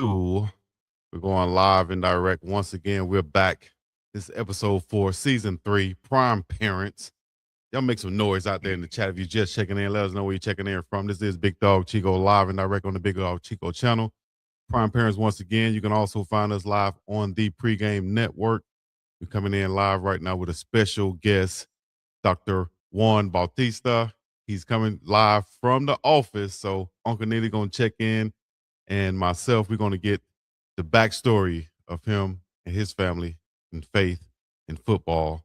We're going live and direct once again. We're back. This is episode 4, season 3, Prime Parents. Y'all make some noise out there in the chat if you're just checking in. Let us know where you're checking in from. This is Big Dog Chico live and direct on the Big Dog Chico channel. Prime Parents once again. You can also find us live on the Pregame Network. We're coming in live right now with a special guest, Dr. Juan Bautista. He's coming live from the office. So Uncle Neely going to check in, and myself, we're going to get the backstory of him and his family and faith in football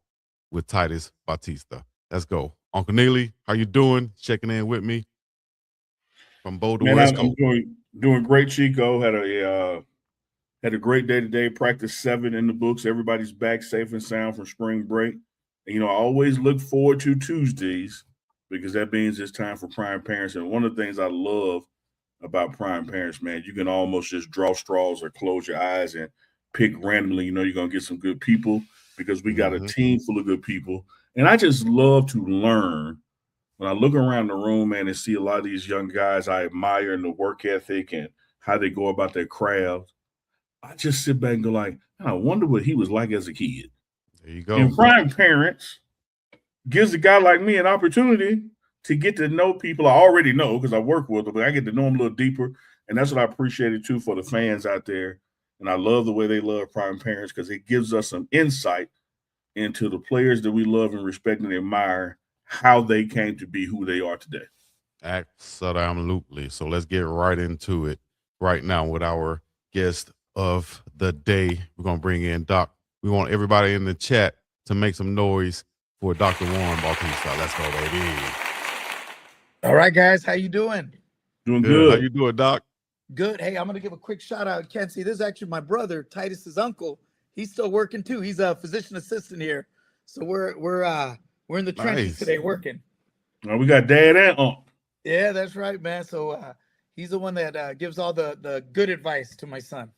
with Titus Bautista. Let's go. Uncle Neely, how you doing? Checking in with me from Boulder, Man, West I'm Coast. doing great, Chico. Had a great day today. Practice 7 in the books. Everybody's back safe and sound from spring break. And, I always look forward to Tuesdays because that means it's time for Prime Parents. And one of the things I love about Prime Parents, man, you can almost just draw straws or close your eyes and pick randomly. You're going to get some good people because we got a team full of good people. And I just love to learn. When I look around the room, man, and see a lot of these young guys I admire in the work ethic and how they go about their craft, I just sit back and go like, I wonder what he was like as a kid. There you go. And Prime Parents gives a guy like me an opportunity to get to know people I already know because I work with them, but I get to know them a little deeper. And that's what I appreciated too for the fans out there. And I love the way they love Prime Parents because it gives us some insight into the players that we love and respect and admire, how they came to be who they are today. Absolutely. So let's get right into it right now with our guest of the day. We're going to bring in Doc. We want everybody in the chat to make some noise for Dr. Juan Bautista. Let's go, baby. All right, guys. How you doing? Doing good. How you doing, Doc? Good. Hey, I'm going to give a quick shout out. You can't see this is actually my brother, Titus's uncle. He's still working too. He's a physician assistant here. So we're in the trenches today working. Well, we got Dad and Unc. Yeah, that's right, man. So he's the one that gives all the good advice to my son.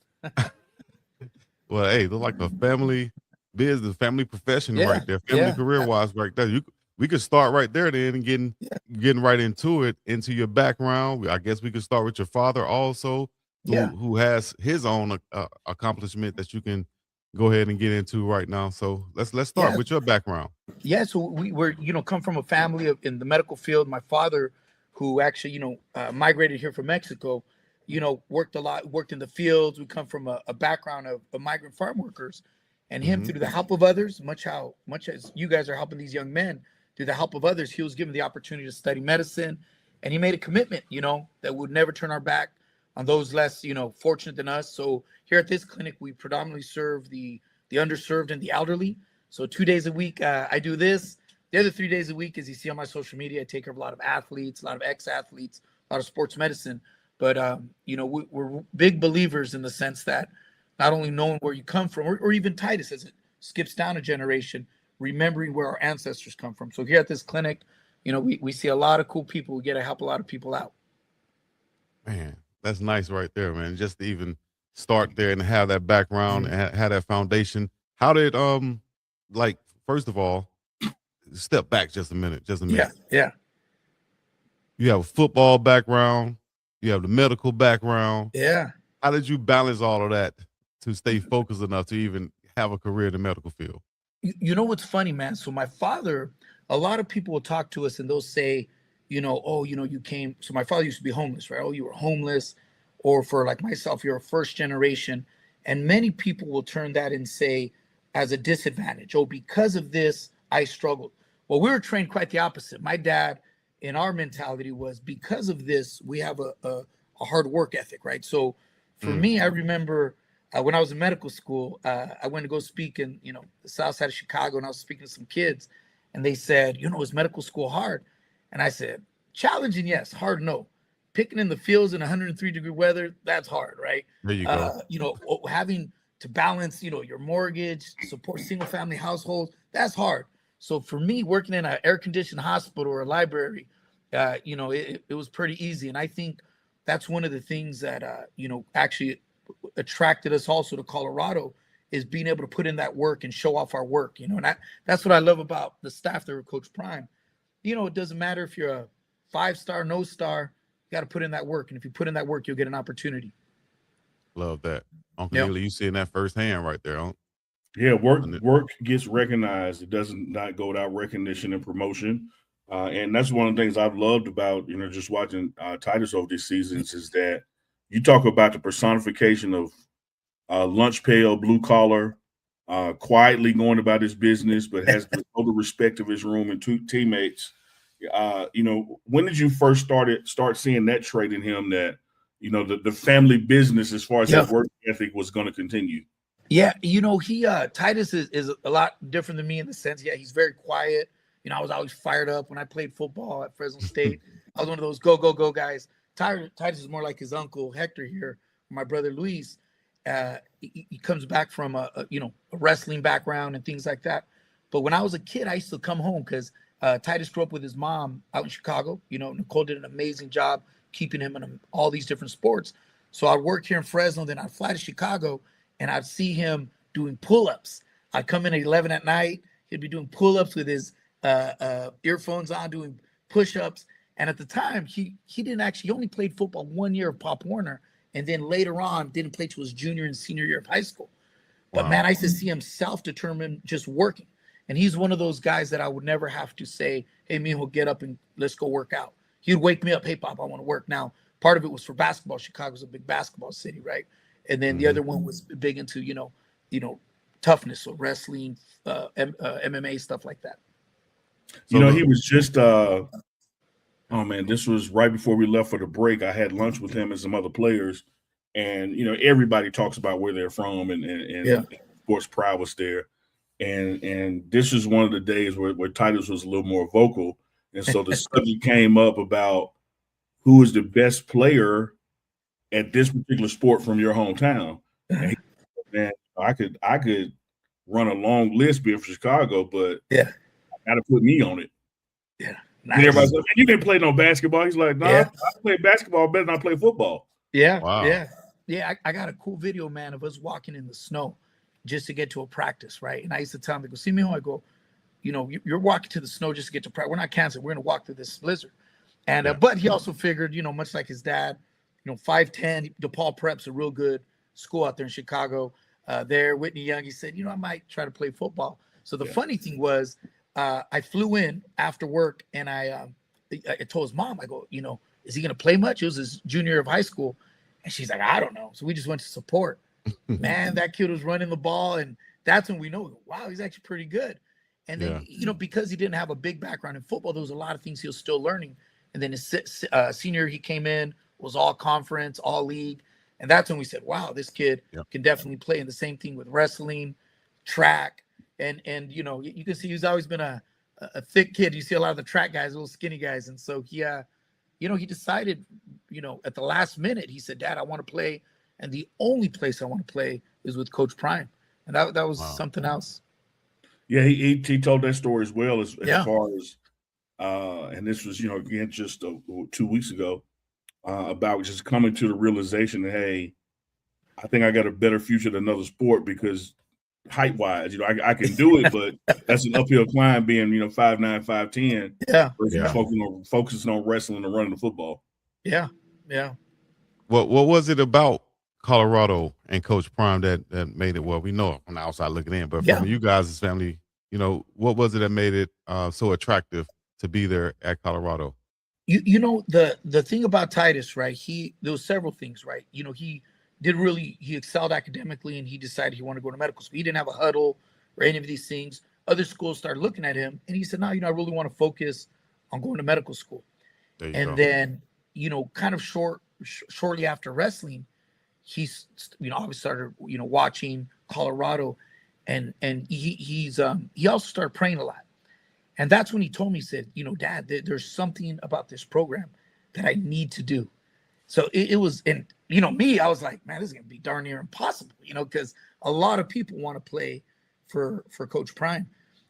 Well, hey, they're like a family business, family profession right there, family career-wise right there. We could start right there then and getting right into it, into your background. I guess we could start with your father also, who has his own accomplishment that you can go ahead and get into right now. So let's start with your background. Yeah, so we were, come from a family in the medical field. My father, who actually, migrated here from Mexico, worked a lot, worked in the fields. We come from a background of migrant farm workers, and him through the help of others, much as you guys are helping these young men, through the help of others, he was given the opportunity to study medicine, and he made a commitment, that would never turn our back on those less, fortunate than us. So here at this clinic, we predominantly serve the underserved and the elderly. So 2 days a week, I do this. The other 3 days a week, as you see on my social media, I take care of a lot of athletes, a lot of ex-athletes, a lot of sports medicine. But, we're big believers in the sense that not only knowing where you come from, or even Titus, as it skips down a generation, remembering where our ancestors come from. So here at this clinic, we see a lot of cool people. We get to help a lot of people out. Man, that's nice right there, man. Just to even start there and have that background and have that foundation. How did, first of all, step back just a minute. Yeah. You have a football background. You have the medical background. Yeah. How did you balance all of that to stay focused enough to even have a career in the medical field? You know what's funny, man? So my father, a lot of people will talk to us and they'll say, you came. So my father used to be homeless, right? Oh, you were homeless. Or for like myself, you're a first generation. And many people will turn that and say as a disadvantage. Oh, because of this, I struggled. Well, we were trained quite the opposite. My dad, in our mentality, was because of this, we have a hard work ethic, right? So for me, I remember when I was in medical school, I went to go speak in, the south side of Chicago, and I was speaking to some kids, and they said, is medical school hard? And I said, challenging, yes. Hard, no. Picking in the fields in 103-degree weather, that's hard, right? There you go. Having to balance, your mortgage, support single-family households, that's hard. So for me, working in an air-conditioned hospital or a library, it was pretty easy. And I think that's one of the things that, actually attracted us also to Colorado, is being able to put in that work and show off our work, and that's what I love about the staff there with Coach Prime. It doesn't matter if you're a 5-star, no star, you got to put in that work. And if you put in that work, you'll get an opportunity. Love that. Uncle Yep. Neely, you seeing that firsthand right there, huh? Yeah, work gets recognized. It doesn't not go without recognition and promotion. And that's one of the things I've loved about, just watching Titus over these seasons is that you talk about the personification of lunch pail, blue collar, quietly going about his business, but has the total respect of his room and teammates. When did you first start seeing that trait in him that, the family business as far as his work ethic was going to continue? Yeah, he Titus is a lot different than me in the sense, he's very quiet. I was always fired up when I played football at Fresno State. I was one of those go guys. Titus is more like his uncle Hector here, my brother Luis. He comes back from a wrestling background and things like that. But when I was a kid, I used to come home because Titus grew up with his mom out in Chicago. Nicole did an amazing job keeping him in all these different sports. So I'd work here in Fresno, then I'd fly to Chicago, and I'd see him doing pull-ups. I'd come in at 11 at night. He'd be doing pull-ups with his earphones on, doing push-ups. And at the time, he only played football 1 year of Pop Warner, and then later on didn't play till his junior and senior year of high school. But man, I used to see him self-determined, just working. And he's one of those guys that I would never have to say, hey, me, we'll get up and let's go work out. He'd wake me up, hey, Pop, I want to work. Now, part of it was for basketball. Chicago's a big basketball city, right? And then the other one was big into, toughness, so wrestling, MMA, stuff like that. He was just, this was right before we left for the break. I had lunch with him and some other players. And, everybody talks about where they're from and sports prowess there. And this is one of the days where Titus was a little more vocal. And so the subject came up about who is the best player at this particular sport from your hometown. And he said, man, I could run a long list being from Chicago, but I got to put me on it. Yeah. Nice. And everybody's like, you didn't play no basketball. He's like, no, I play basketball better than I play football. Yeah. Wow. Yeah. I got a cool video, man, of us walking in the snow just to get to a practice, right? And I used to tell him, they go, see me home. I go, you're walking to the snow just to get to practice. We're not canceling. We're going to walk through this blizzard. And but he also figured, much like his dad, 5'10", DePaul Prep's a real good school out there in Chicago. Whitney Young, he said, I might try to play football. So the funny thing was, I flew in after work and I told his mom, I go, is he going to play much? It was his junior year of high school. And she's like, I don't know. So we just went to support. Man, that kid was running the ball. And that's when we know, wow, he's actually pretty good. And then, because he didn't have a big background in football, there was a lot of things he was still learning. And then his senior, he came in, was all conference, all league. And that's when we said, wow, this kid can definitely play. And the same thing with wrestling, track. And you can see he's always been a thick kid. You see a lot of the track guys, little skinny guys. And so he decided, at the last minute, he said, Dad, I want to play. And the only place I want to play is with Coach Prime. And that was something else. Yeah, he told that story as well as far as, and this was, again, just 2 weeks ago, about just coming to the realization that, hey, I think I got a better future than another sport because height-wise, I can do it, but that's an uphill climb being, 5'9", 5'10". Versus focusing on wrestling and running the football. Yeah. What was it about Colorado and Coach Prime that made it? Well, we know from the outside looking in, but from you guys' family, what was it that made it so attractive to be there at Colorado? The thing about Titus, right? There was several things, right? He excelled academically and he decided he wanted to go to medical school. He didn't have a huddle or any of these things. Other schools started looking at him and he said, no, I really want to focus on going to medical school. Then, kind of shortly after wrestling, he's, obviously started, watching Colorado and he also started praying a lot. And that's when he told me, he said, Dad, there's something about this program that I need to do. So it was, and me, I was like, man, this is going to be darn near impossible, because a lot of people want to play for Coach Prime.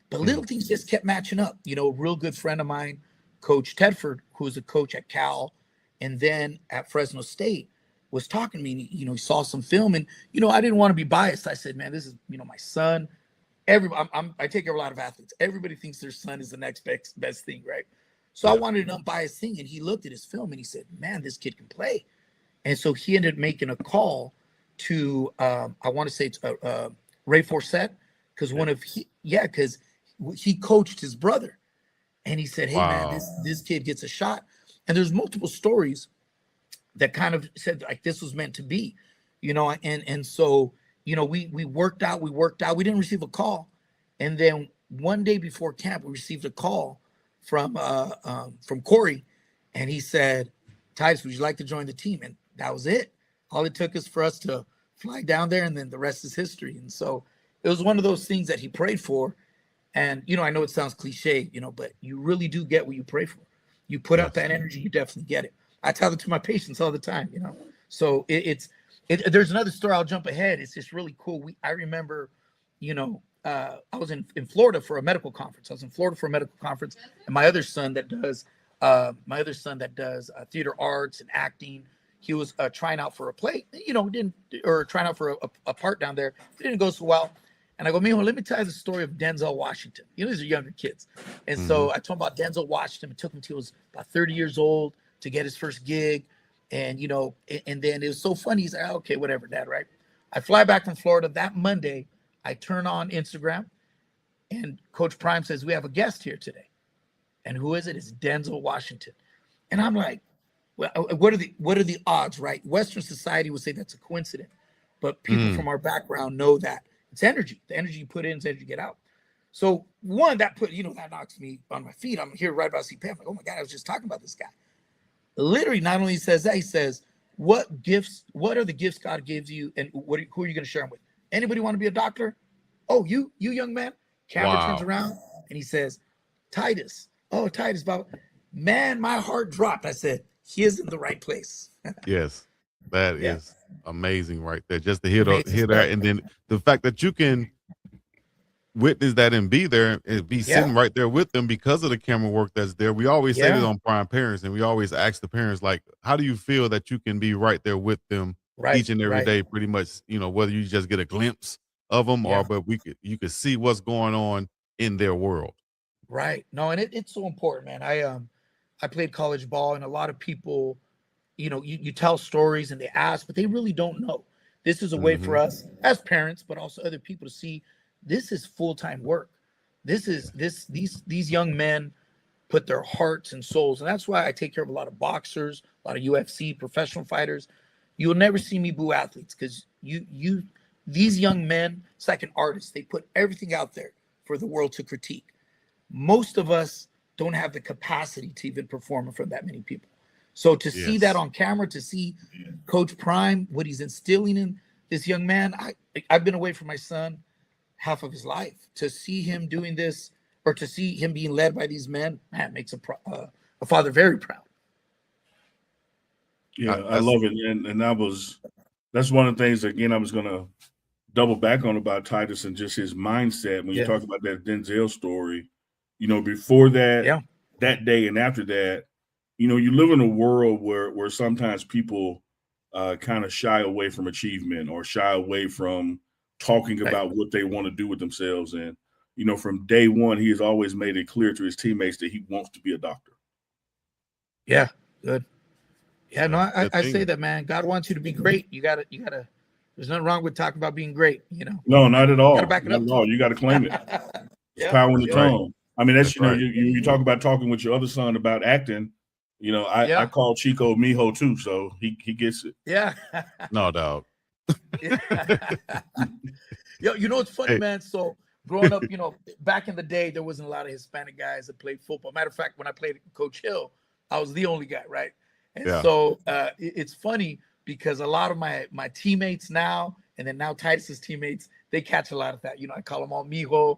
But little things just kept matching up. A real good friend of mine, Coach Tedford, who was a coach at Cal and then at Fresno State, was talking to me. And, he saw some film and, I didn't want to be biased. I said, man, this is, my son. I take care of a lot of athletes. Everybody thinks their son is the next best thing, right? So I wanted an unbiased thing, and he looked at his film and he said, man, this kid can play. And so he ended up making a call to I want to say it's Ray Forsett, because because he coached his brother, and he said, "Hey man, this kid gets a shot." And there's multiple stories that kind of said like this was meant to be, and so we worked out. We didn't receive a call, and then one day before camp, we received a call from Corey, and he said, "Titus, would you like to join the team?" And that was it. All it took is for us to fly down there, and then the rest is history. And so it was one of those things that he prayed for. And, I know it sounds cliche, but you really do get what you pray for. You put out that energy, you definitely get it. I tell it to my patients all the time, So there's another story. I'll jump ahead. It's just really cool. I remember, I was in Florida for a medical conference. And my other son that does theater arts and acting, he was trying out for a play, trying out for a part down there. It didn't go so well. And I go, Mijo, let me tell you the story of Denzel Washington. These are younger kids. And so I told him about Denzel Washington. It took him till he was about 30 years old to get his first gig. And, and then it was so funny. He's like, okay, whatever, Dad, right? I fly back from Florida that Monday. I turn on Instagram and Coach Prime says, we have a guest here today. And who is it? It's Denzel Washington. And I'm like, well, what are the odds, right? Western society would say that's a coincidence, but people from our background know that it's energy. The energy you put in is energy you get out. So one, that knocks me on my feet. I'm here right about CPAP. I'm like, oh my God, I was just talking about this guy. Literally, not only says that, he says, what are the gifts God gives you, and who are you going to share them with? Anybody want to be a doctor? Oh, you young man. Camera turns around and he says, Titus. Oh, Titus, Bob. Man, my heart dropped. I said, he is in the right place. Yes, that is amazing right there. Just to hear that, and then the fact that you can witness that and be there and be sitting right there with them because of the camera work that's there. We always say this on Prime Parents, and we always ask the parents, like, how do you feel that you can be right there with them each and every day, pretty much, whether you just get a glimpse of them but you could see what's going on in their world. Right. No, and it's so important, man. I played college ball, and a lot of people, you tell stories and they ask, but they really don't know. This is a way for us as parents, but also other people to see this is full-time work. These young men put their hearts and souls. And that's why I take care of a lot of boxers, a lot of UFC professional fighters. You will never see me boo athletes, because these young men, it's like an artist. They put everything out there for the world to critique. Most of us don't have the capacity to even perform in front of that many people. So to see that on camera, to see Coach Prime, what he's instilling in this young man, I've been away from my son half of his life. To see him doing this, or to see him being led by these men, man, makes a father very proud. Yeah, I love it. And that's one of the things, again, I was going to double back on about Titus and just his mindset. When you talk about that Denzel story, before that, that day and after that, you live in a world where sometimes people kind of shy away from achievement, or shy away from talking about what they want to do with themselves. And, from day one, he has always made it clear to his teammates that he wants to be a doctor. Yeah, good. Yeah, no, I say that, man. God wants you to be great. You gotta. There's nothing wrong with talking about being great. No, not at all. You gotta back it up. You got to claim it. It's power in the tongue. I mean, that's you talk about talking with your other son about acting. I call Chico Mijo too, so he gets it. Yeah. No doubt. Yo, it's funny, man. So growing up, back in the day, there wasn't a lot of Hispanic guys that played football. Matter of fact, when I played Coach Hill, I was the only guy, right? And so it's funny because a lot of my teammates now, and then now Titus's teammates, they catch a lot of that. I call them all Mijo.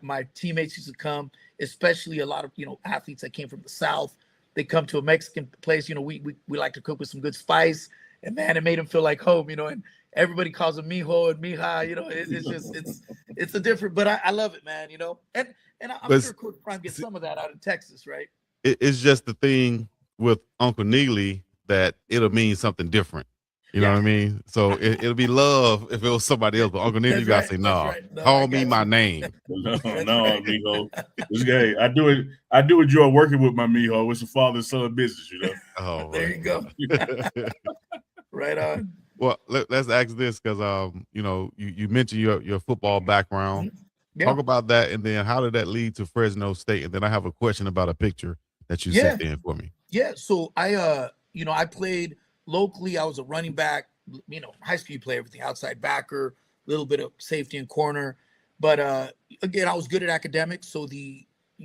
My teammates used to come, especially a lot of, athletes that came from the South. They come to a Mexican place. We like to cook with some good spice, and man, it made them feel like home, and everybody calls them Mijo and Mija. It's a different, but I love it, man, and I'm sure Coach Prime gets some of that out of Texas, right? It's just the thing with Uncle Neely that it'll mean something different. You know what I mean? So it'll be love if it was somebody else. But Uncle Neely, you gotta say, no, call me my name. No, Mijo. This guy, I do enjoy working with my Mijo. It's a father-son business, Oh, there you go. Right on. Well, let's ask this because you know, you mentioned your football background. Yeah. Talk about that, and then how did that lead to Fresno State? And then I have a question about a picture that you Yeah. sent in for me. Yeah. So I played locally. I was a running back, high school you play everything, outside backer, a little bit of safety and corner. But again, I was good at academics. So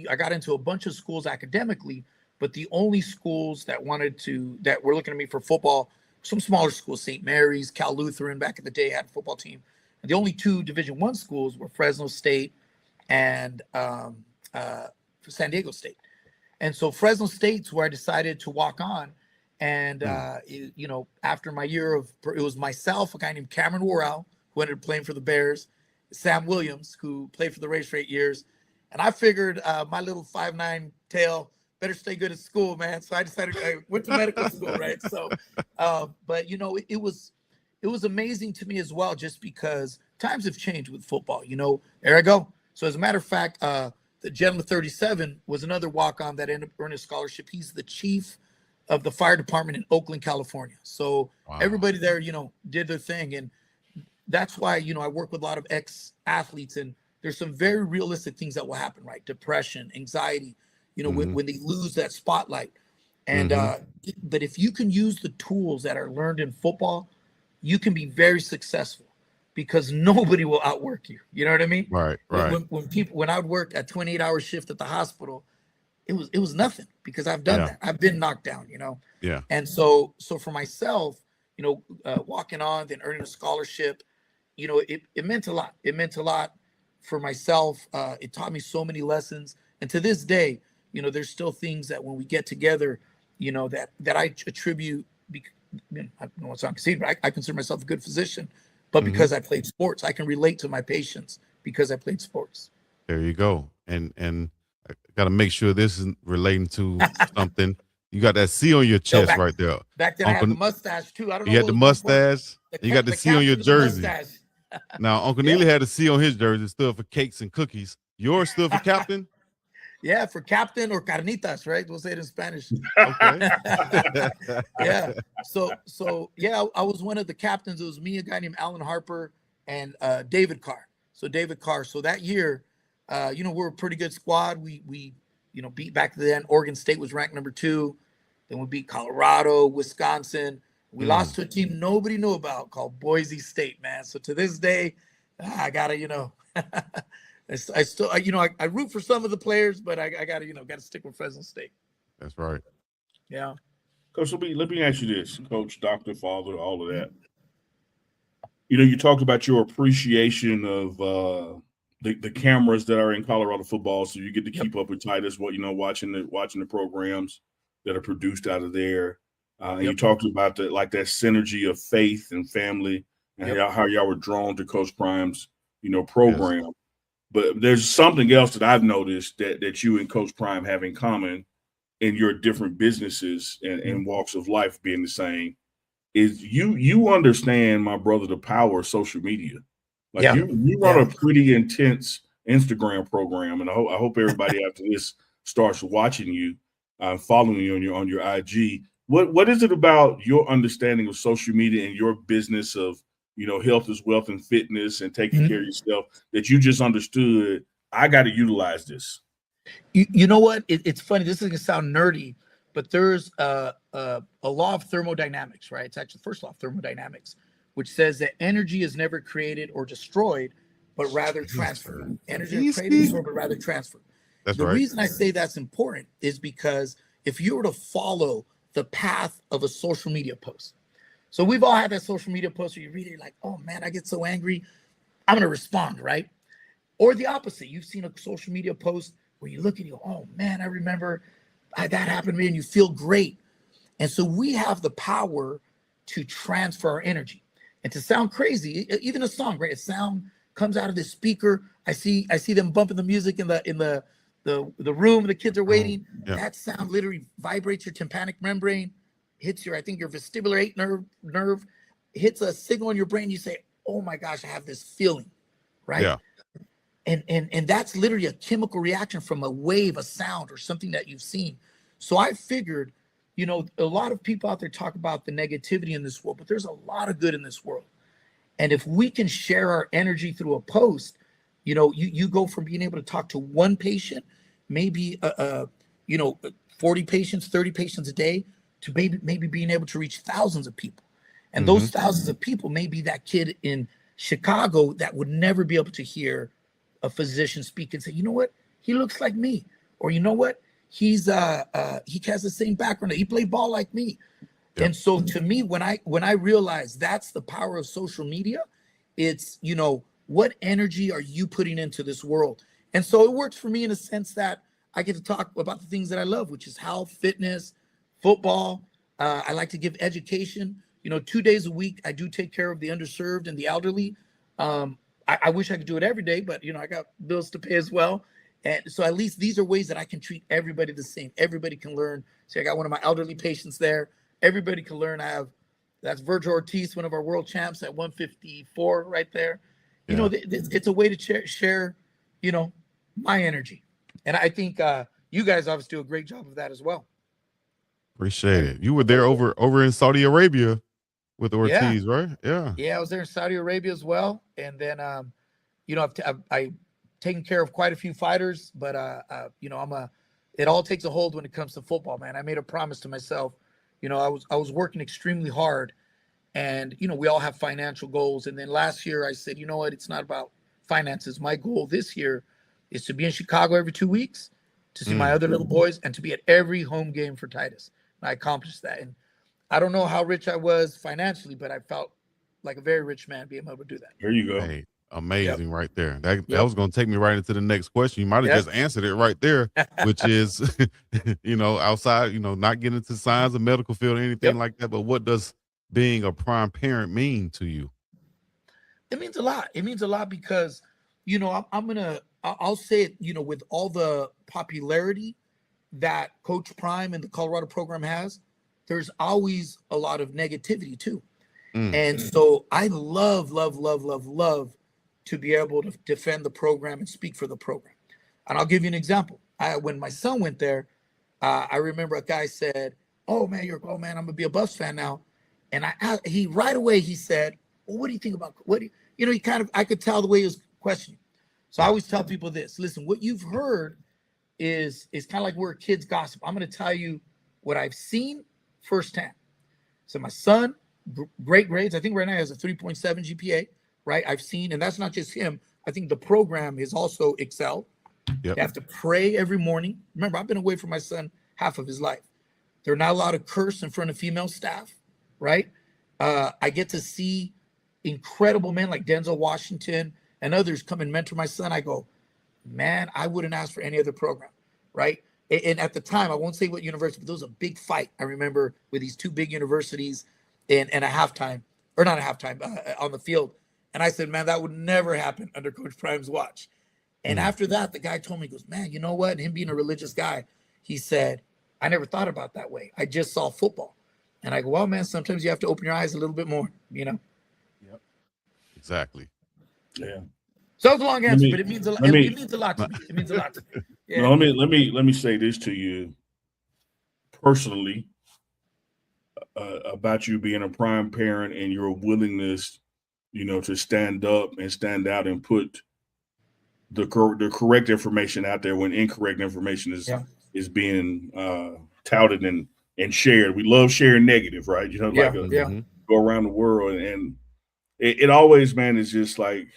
I got into a bunch of schools academically, but the only schools that were looking at me for football, some smaller schools, St. Mary's, Cal Lutheran back in the day had a football team. And the only two Division I schools were Fresno State and San Diego State. And so Fresno State's where I decided to walk on. And, after my year it was myself, a guy named Cameron Worrell, who ended up playing for the Bears, Sam Williams, who played for the Rays for 8 years. And I figured my little 5'9" tail better stay good at school, man. So I decided I went to medical school, right? So, but it was amazing to me as well, just because times have changed with football. There I go. So as a matter of fact, the gentleman 37 was another walk-on that ended up earning a scholarship. He's the chief of the fire department in Oakland, California. So everybody there, did their thing. And that's why, I work with a lot of ex-athletes, and there's some very realistic things that will happen, right? Depression, anxiety, when they lose that spotlight. And, but if you can use the tools that are learned in football, you can be very successful, because nobody will outwork you. You know what I mean? Right. When I would work a 28-hour shift at the hospital, it was nothing, because I've done that. I've been knocked down, Yeah. And so for myself, walking on, then earning a scholarship, it meant a lot. It meant a lot for myself. It taught me so many lessons. And to this day, there's still things that when we get together, that I attribute, I don't know what's on conceded, but I consider myself a good physician. But because I played sports, I can relate to my patients because I played sports. There you go. And I got to make sure this is relating to something. You got that C on your chest right there. Back then, I had the mustache too. I don't know. You had the mustache. You got the C on your jersey. Now, Uncle Neely had a C on his jersey. It stood for cakes and cookies. Yours stood for captain? Yeah, for captain or carnitas, right? We'll say it in Spanish. Okay. Yeah. So yeah, I was one of the captains. It was me, a guy named Alan Harper, and David Carr. So that year, we're a pretty good squad. We beat back then. Oregon State was ranked number 2. Then we beat Colorado, Wisconsin. We lost to a team nobody knew about called Boise State, man. So to this day, I gotta, I still, I root for some of the players, but I gotta stick with Fresno State. That's right. Yeah. Coach, let me ask you this, Coach, Doctor, Father, all of that. You talked about your appreciation of the cameras that are in Colorado football, so you get to keep up with Titus, watching the programs that are produced out of there. And you talked about that synergy of faith and family, and how y'all were drawn to Coach Prime's program. Yes. But there's something else that I've noticed that you and Coach Prime have in common in your different businesses and walks of life being the same. Is you understand, my brother, the power of social media. You run a pretty intense Instagram program, and I hope everybody after this starts watching you, following you on your IG. What is it about your understanding of social media and your business of health is wealth and fitness and taking care of yourself that you just understood? I got to utilize this. You know what? It's funny. This is gonna sound nerdy, but there's a law of thermodynamics, right? It's actually the first law of thermodynamics, which says that energy is never created or destroyed, but rather transferred. Energy is created, destroyed, but rather transferred. That's the right. reason I say that's important is because if you were to follow the path of a social media post, so we've all had that social media post where you read it, you're like, oh man, I get so angry, I'm gonna respond, right? Or the opposite. You've seen a social media post where you look and you go, oh man, I remember that happened to me, and you feel great. And so we have the power to transfer our energy. And to sound crazy, even a song, right? A sound comes out of the speaker. I see them bumping the music in the room. The kids are waiting. That sound literally vibrates your tympanic membrane, hits your vestibular nerve, hits a signal in your brain. You say, oh my gosh, I have this feeling, right? Yeah. And that's literally a chemical reaction from a wave, a sound, or something that you've seen. So I figured you know, a lot of people out there talk about the negativity in this world, but there's a lot of good in this world. And if we can share our energy through a post, you know, you go from being able to talk to one patient, maybe, you know, 40 patients, 30 patients a day, to maybe being able to reach thousands of people. And those thousands of people may be that kid in Chicago that would never be able to hear a physician speak and say, you know what, he looks like me, or you know what, he has the same background, he played ball like me. Yep. And so to me, when I realized that's the power of social media, it's, you know, what energy are you putting into this world? And so it works for me in a sense that I get to talk about the things that I love, which is health, fitness, football. I like to give education. You know, 2 days a week, I do take care of the underserved and the elderly. I wish I could do it every day, but, you know, I got bills to pay as well. And so at least these are ways that I can treat everybody the same. Everybody can learn. See, I got one of my elderly patients there. Everybody can learn. That's Virgil Ortiz, one of our world champs at 154 right there. You know, it's a way to share, you know, my energy. And I think you guys obviously do a great job of that as well. Appreciate it. You were there over in Saudi Arabia with Ortiz, right? Yeah. Yeah, I was there in Saudi Arabia as well. And then, you know, I've taken care of quite a few fighters, but, you know, it all takes a hold when it comes to football, man. I made a promise to myself. You know, I was working extremely hard, and, you know, we all have financial goals. And then last year I said, you know what, it's not about finances. My goal this year is to be in Chicago every 2 weeks, to see my other little boys, and to be at every home game for Titus. And I accomplished that. And I don't know how rich I was financially, but I felt like a very rich man being able to do that. There you go. Hey, amazing right there. That was going to take me right into the next question. You might have just answered it right there, which is, you know, outside, you know, not getting into science or medical field or anything like that. But what does being a prime parent mean to you? It means a lot. It means a lot because, you know, I'll say it, you know, with all the popularity that Coach Prime and the Colorado program has, there's always a lot of negativity too. And so I love to be able to defend the program and speak for the program. And I'll give you an example. When my son went there, I remember a guy said, oh man, I'm gonna be a Buffs fan now. And he right away, he said, well, what do you think about, you know, I could tell the way he was questioning. So I always tell people this, listen, what you've heard is kind of like where kids gossip. I'm going to tell you what I've seen firsthand. So my son, great grades. I think right now he has a 3.7 GPA, right? I've seen, and that's not just him. I think the program is also excelled. They have to pray every morning. Remember, I've been away from my son half of his life. They're not allowed to curse in front of female staff, right? I get to see incredible men like Denzel Washington and others come and mentor my son. I go, man, I wouldn't ask for any other program, right? And at the time, I won't say what university, but there was a big fight. I remember with these two big universities and a halftime, or not a halftime, on the field. And I said, man, that would never happen under Coach Prime's watch. And after that, the guy told me, he goes, man, you know what? And him being a religious guy, he said, I never thought about that way. I just saw football. And I go, well, man, sometimes you have to open your eyes a little bit more, you know? Yep. Exactly. Yeah. So it's a long answer, but it means a lot. It means a lot to me. It means a lot to me. Yeah. Now, let me say this to you personally about you being a prime parent and your willingness, you know, to stand up and stand out and put the correct information out there when incorrect information is being touted and shared. We love sharing negative, right? You know, go around the world, and it always, man, is just like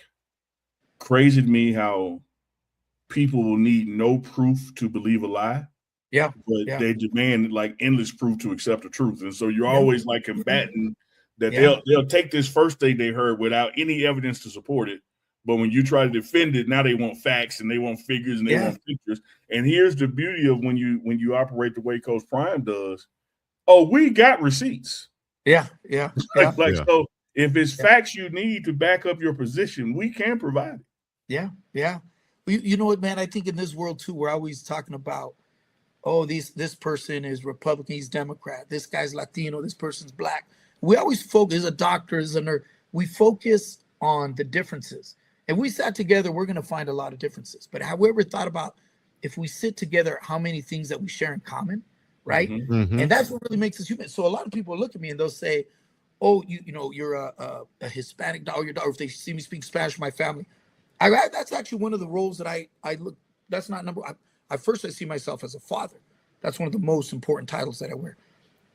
crazy to me how people will need no proof to believe a lie. Yeah. But they demand like endless proof to accept the truth. And so you're always like combating that they'll take this first thing they heard without any evidence to support it. But when you try to defend it, now they want facts and they want figures and they want pictures. And here's the beauty of when you operate the way Coach Prime does. Oh, we got receipts. Yeah. So if it's facts you need to back up your position, we can provide it. Yeah. You know what, man? I think in this world too, we're always talking about, oh, this person is Republican, he's Democrat, this guy's Latino, this person's Black. We always focus, a doctor, is a nurse. We focus on the differences. If we sat together, we're going to find a lot of differences. But have we ever thought about if we sit together, how many things that we share in common, right? Mhm. And that's what really makes us human. So a lot of people look at me and they'll say, "Oh, you're a Hispanic dog, or your dog." If they see me speak Spanish with my family, that's actually one of the roles that I look. That's not number. I see myself as a father. That's one of the most important titles that I wear.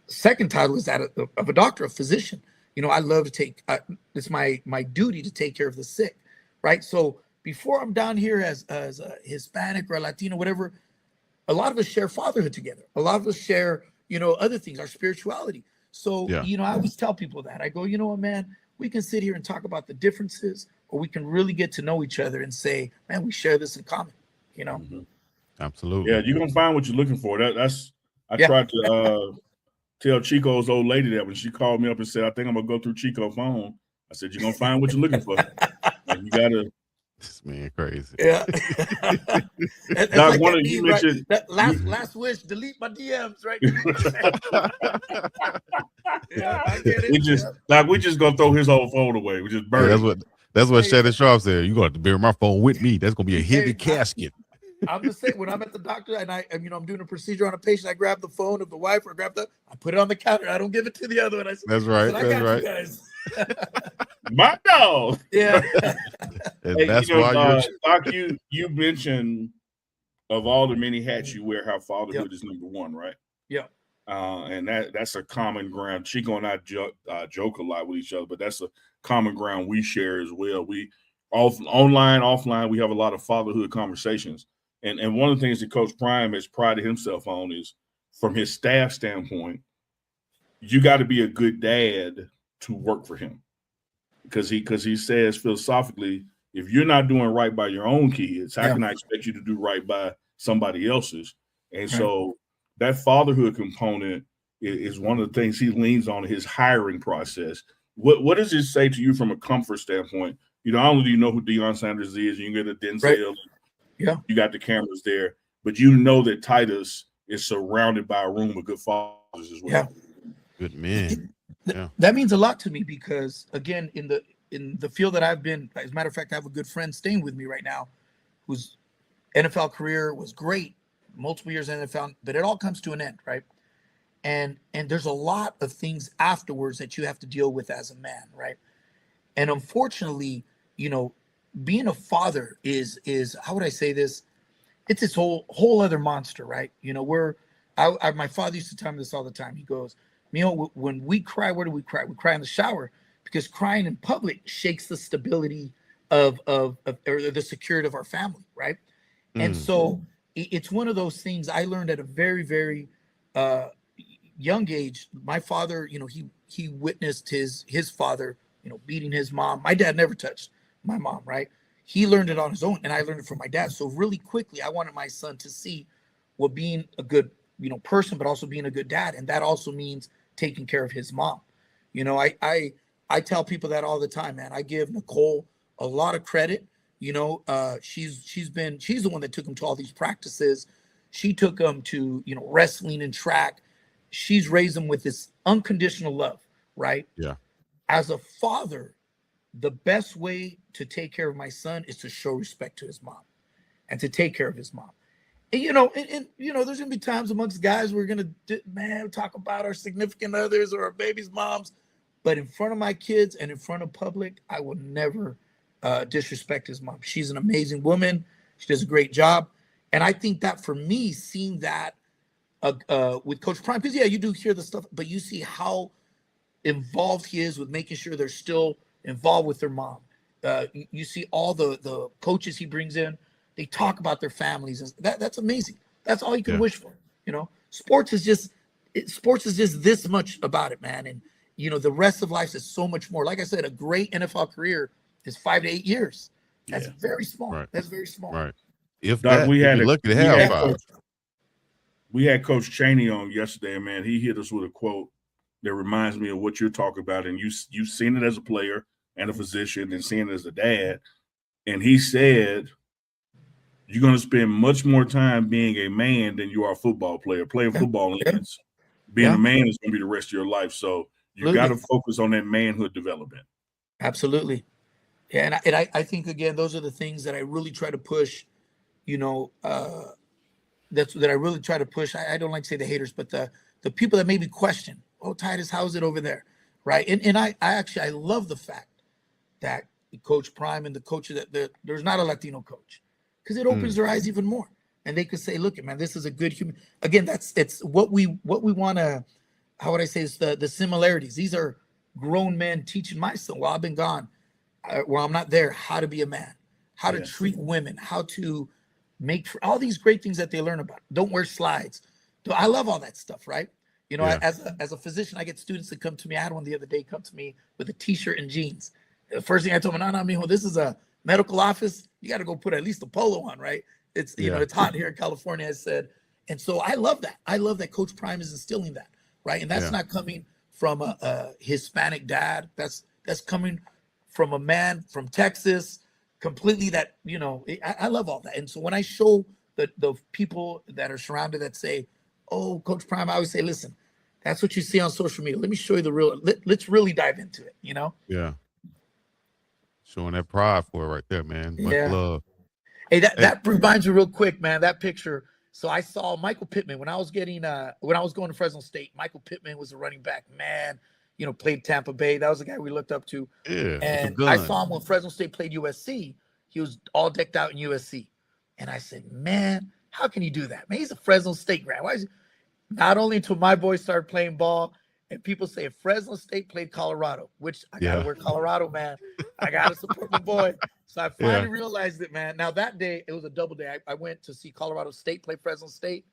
Second title is that of a doctor, a physician. I love to take. It's my duty to take care of the sick, right? So before I'm down here as a Hispanic or a Latino, whatever, a lot of us share fatherhood together. A lot of us share, other things, our spirituality. So, Yeah. I always tell people that. I go, you know what, man, we can sit here and talk about the differences, or we can really get to know each other and say, man, we share this in common, Absolutely. Yeah, you're gonna find what you're looking for. I Yeah. tried to tell Chico's old lady that when she called me up and said, I think I'm gonna go through Chico's phone. I said, you're gonna find what you're looking for. And you gotta This man crazy. Yeah. It's Doc, like one that of you meme, right? mentioned That last wish, delete my DMs, right? Yeah, I get it. Doc, we just gonna throw his whole phone away. We just burn Hey, it. that's what Hey. Shannon Sharp said. You got to bury my phone with me. That's gonna be a heavy casket. I'm the same. When I'm at the doctor and I'm doing a procedure on a patient, I grab the phone of the wife or I put it on the counter. I don't give it to the other one. I That's right. I got you guys. My dog. Yeah. And Hey, that's why Doc, you mentioned of all the many hats you wear, how fatherhood is number one, right? Yeah. And that's a common ground. Chico and I joke a lot with each other, but that's a common ground we share as well. We online, offline, we have a lot of fatherhood conversations. And one of the things that Coach Prime has prided himself on is, from his staff standpoint, you got to be a good dad to work for him. Because he says philosophically, if you're not doing right by your own kids, how can I expect you to do right by somebody else's? And so that fatherhood component is one of the things he leans on in his hiring process. What does it say to you from a comfort standpoint? Not only do you know who Deion Sanders is, you get a Denzel, you got the cameras there, but you know that Titus is surrounded by a room of good fathers as well. Yeah. Good man. That means a lot to me because, again, in the field that I've been, as a matter of fact, I have a good friend staying with me right now whose NFL career was great, multiple years in NFL, but it all comes to an end, right? And there's a lot of things afterwards that you have to deal with as a man, right? And unfortunately, being a father is how would I say this? It's this whole other monster, right? My father used to tell me this all the time. He goes, when we cry, where do we cry? We cry in the shower, because crying in public shakes the stability of or the security of our family, right? And so it's one of those things I learned at a very, very young age. My father, he witnessed his father, beating his mom. My dad never touched my mom, right? He learned it on his own, and I learned it from my dad. So really quickly, I wanted my son to see what being a good, person, but also being a good dad, and that also means taking care of his mom. I tell people that all the time, man. I give Nicole a lot of credit. She's the one that took him to all these practices. She took him to, wrestling and track. She's raised him with this unconditional love, right? Yeah. As a father, the best way to take care of my son is to show respect to his mom and to take care of his mom. And, there's going to be times amongst guys we're going to, talk about our significant others or our baby's moms. But in front of my kids and in front of public, I will never disrespect his mom. She's an amazing woman. She does a great job. And I think that for me, seeing that with Coach Prime, because, you do hear the stuff, but you see how involved he is with making sure they're still involved with their mom. You see all the coaches he brings in, they talk about their families. And that's amazing. That's all you can wish for. Sports is just this much about it, man. And, the rest of life is so much more. Like I said, a great NFL career is 5 to 8 years. That's very small. Right. That's very small. Right. If Doc, that, you're lucky to have 5. We had Coach Chaney on yesterday, man. He hit us with a quote that reminds me of what you're talking about. And you've seen it as a player and a physician and seeing it as a dad. And he said, you're going to spend much more time being a man than you are a football player. Playing football ends. Being a man is going to be the rest of your life. So you got to focus on that manhood development. Absolutely. Yeah, and I think, again, those are the things that I really try to push, that I really try to push. I don't like to say the haters, but the people that maybe question, oh, Titus, how's it over there? Right. And I love the fact that Coach Prime and the coaches that there's not a Latino coach, because it opens their eyes even more. And they could say, look, man, this is a good human. Again, it's what we want to, how would I say, is the similarities. These are grown men teaching my son while I've been gone, while I'm not there, how to be a man, how to treat women, how to make all these great things that they learn about. Don't wear slides. I love all that stuff, right? You know, as a physician, I get students that come to me. I had one the other day come to me with a t-shirt and jeans. The first thing I told him, no, mijo, this is a medical office. You got to go put at least a polo on, right? It's, you know, it's hot here in California, I said. And so I love that. I love that Coach Prime is instilling that, right? And that's not coming from a Hispanic dad. That's coming from a man from Texas, completely that, you know, I love all that. And so when I show the people that are surrounded that say, oh, Coach Prime, I always say, listen, that's what you see on social media. Let me show you the real, let's really dive into it, you know? Yeah. Showing that pride for it right there, man. Much love. Hey, that reminds me real quick, man, that picture. So I saw Michael Pittman when I was going to Fresno State. Michael Pittman was a running back, man, you know, played Tampa Bay. That was the guy we looked up to. Yeah. And I saw him when Fresno State played USC. He was all decked out in USC. And I said, man, how can you do that? Man, he's a Fresno State grad. Why is he? Not only until my boys started playing ball, and people say if Fresno State played Colorado, which I got to wear Colorado, man. I got to support my boy. So I finally realized it, man. Now that day, it was a double day. I went to see Colorado State play Fresno State.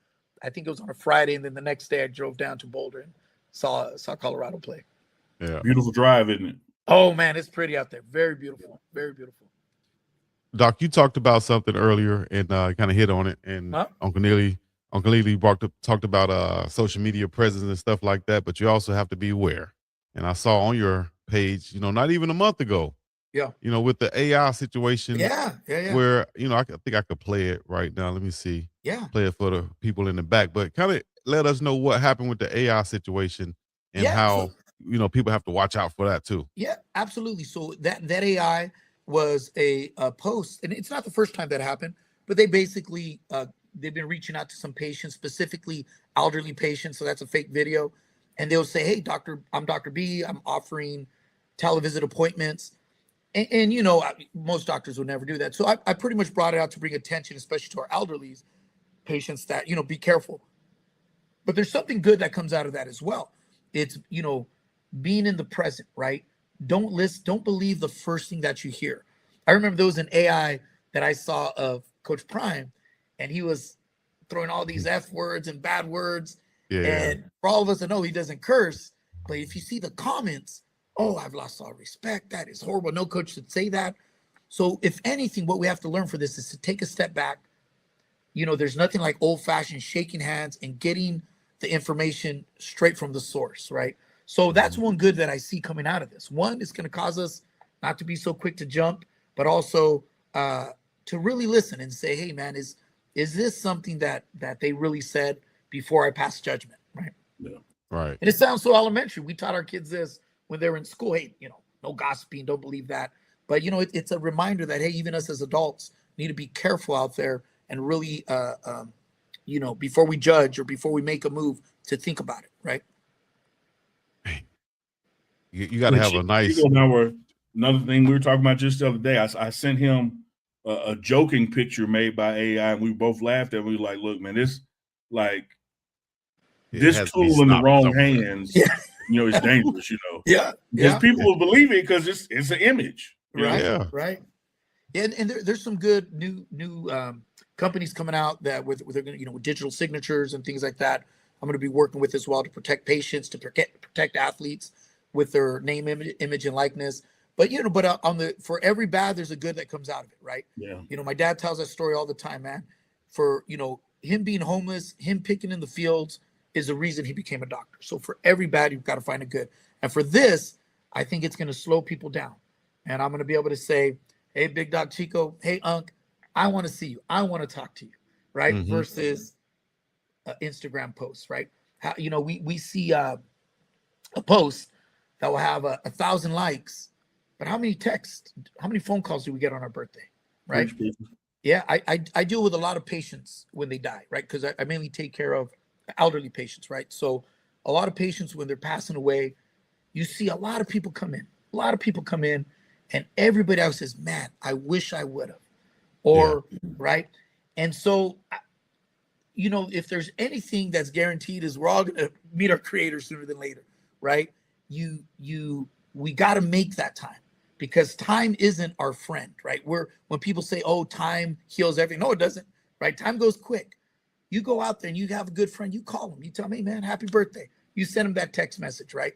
I think it was on a Friday. And then the next day I drove down to Boulder and saw Colorado play. Yeah. Beautiful drive, isn't it? Oh, man, it's pretty out there. Very beautiful. Very beautiful. Doc, you talked about something earlier and kind of hit on it. And Uncle Neely talked about social media presence and stuff like that, but you also have to be aware. And I saw on your page, you know, not even a month ago, you know, with the AI situation, where, you know, I think I could play it right now. Let me see. Play it for the people in the back, but kind of let us know what happened with the AI situation and how, you know, people have to watch out for that too. Yeah, absolutely. So that AI was a post, and it's not the first time that happened, but they basically, they've been reaching out to some patients, specifically elderly patients. So that's a fake video. And they'll say, hey, doctor, I'm Dr. B. I'm offering televisit appointments. And you know, most doctors would never do that. So I pretty much brought it out to bring attention, especially to our elderly patients, that, you know, be careful. But there's something good that comes out of that as well. It's, you know, being in the present, right? Don't believe the first thing that you hear. I remember there was an AI that I saw of Coach Prime, and he was throwing all these F words and bad words. And for all of us to know, he doesn't curse. But if you see the comments, oh, I've lost all respect. That is horrible. No coach should say that. So if anything, what we have to learn for this is to take a step back. You know, there's nothing like old-fashioned shaking hands and getting the information straight from the source, right? So that's one good that I see coming out of this. One, it's going to cause us not to be so quick to jump, but also to really listen and say, hey, man, is this something that they really said before I pass judgment, right? Yeah. Right. And it sounds so elementary. We taught our kids this when they were in school. Hey, you know, no gossiping, don't believe that. But, you know, it's a reminder that, hey, even us as adults need to be careful out there and really, you know, before we judge or before we make a move, to think about it, right? You got to have a nice. Another thing we were talking about just the other day, I sent him a joking picture made by AI, and we both laughed at it. We were like, look, man, this tool in the wrong hands, you know, it's dangerous, you know. Because people will believe it because it's an image. Right. And there's some good new companies coming out that with you know, with digital signatures and things like that. I'm going to be working with as well to protect patients, to protect athletes with their name, image, and likeness. But, you know, for every bad, there's a good that comes out of it, right? Yeah. You know, my dad tells that story all the time, man. For, you know, him being homeless, him picking in the fields is the reason he became a doctor. So for every bad, you've got to find a good. And for this, I think it's going to slow people down. And I'm going to be able to say, hey, Big Dog Chico, hey, Unc, I want to see you. I want to talk to you, right? Mm-hmm. Versus Instagram posts, right? How, you know, we see a post that will have 1,000 likes, but how many texts, how many phone calls do we get on our birthday, right? Yeah, I deal with a lot of patients when they die, right? Because I mainly take care of elderly patients, right? So a lot of patients when they're passing away, you see a lot of people come in, a lot of people come in, and everybody else says, "Man, I wish I would have," Yeah. or right. And so, if there's anything that's guaranteed, is we're all gonna meet our creator sooner than later, right? We got to make that time because time isn't our friend, right? When people say, "Oh, time heals everything," no, it doesn't, right? Time goes quick. You go out there and you have a good friend, you call them, you tell them, "Hey, man, happy birthday." You send them that text message, right?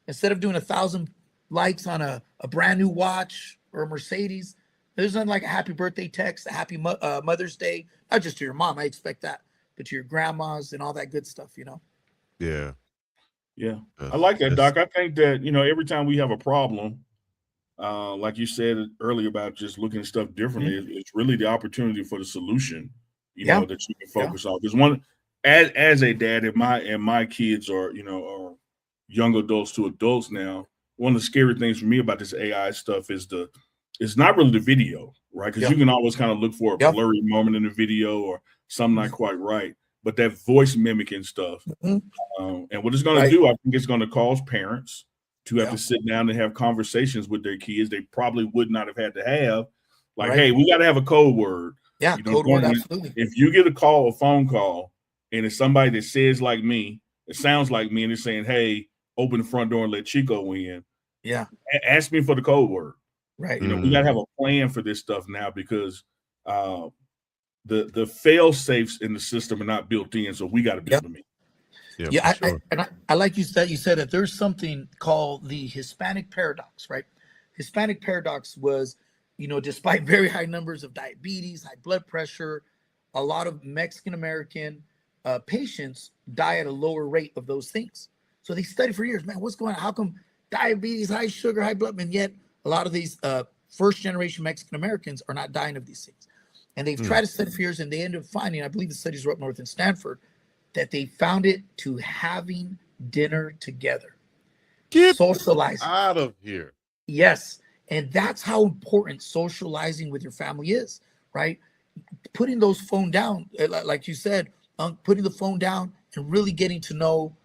Instead of doing 1,000 likes on a brand new watch or a Mercedes, there's nothing like a happy birthday text, a happy Mother's Day, not just to your mom, I expect that, but to your grandmas and all that good stuff. Yeah. Yeah. I That's, like that, that's Doc. I think that, every time we have a problem, like you said earlier about just looking at stuff differently, it's really the opportunity for the solution, Yeah. that you can focus on. Because one, as a dad, and my kids are young adults to adults now, one of the scary things for me about this AI stuff is it's not really the video, right? Because Yeah. you can always kind of look for a Yeah. blurry moment in the video or something not quite right. But that voice mimicking stuff, Mhm. and what it's going Right. to do, I think it's going to cause parents to have Yeah. to sit down and have conversations with their kids they probably would not have had to have. Like, Right. hey, we got to have a code word. Yeah, code word, absolutely. If you get a phone call, and it's somebody that says like me, it sounds like me, and it's saying, hey, open the front door and let Chico in. Yeah. Ask me for the code word. Right. We got to have a plan for this stuff now because the fail safes in the system are not built in, so we got to build them in. Yeah, for sure. I like you said that there's something called the Hispanic paradox, right? Hispanic paradox was, despite very high numbers of diabetes, high blood pressure, a lot of Mexican American patients die at a lower rate of those things. So they studied for years, man, what's going on? How come diabetes, high sugar, high blood, and yet a lot of these first generation Mexican Americans are not dying of these things. And they've tried to study for years, and they ended up finding, I believe the studies were up north in Stanford, that they found it to having dinner together, Get socializing. out of here. Yes. And that's how important socializing with your family is, right? Putting those phone down, like you said, putting the phone down and really getting to know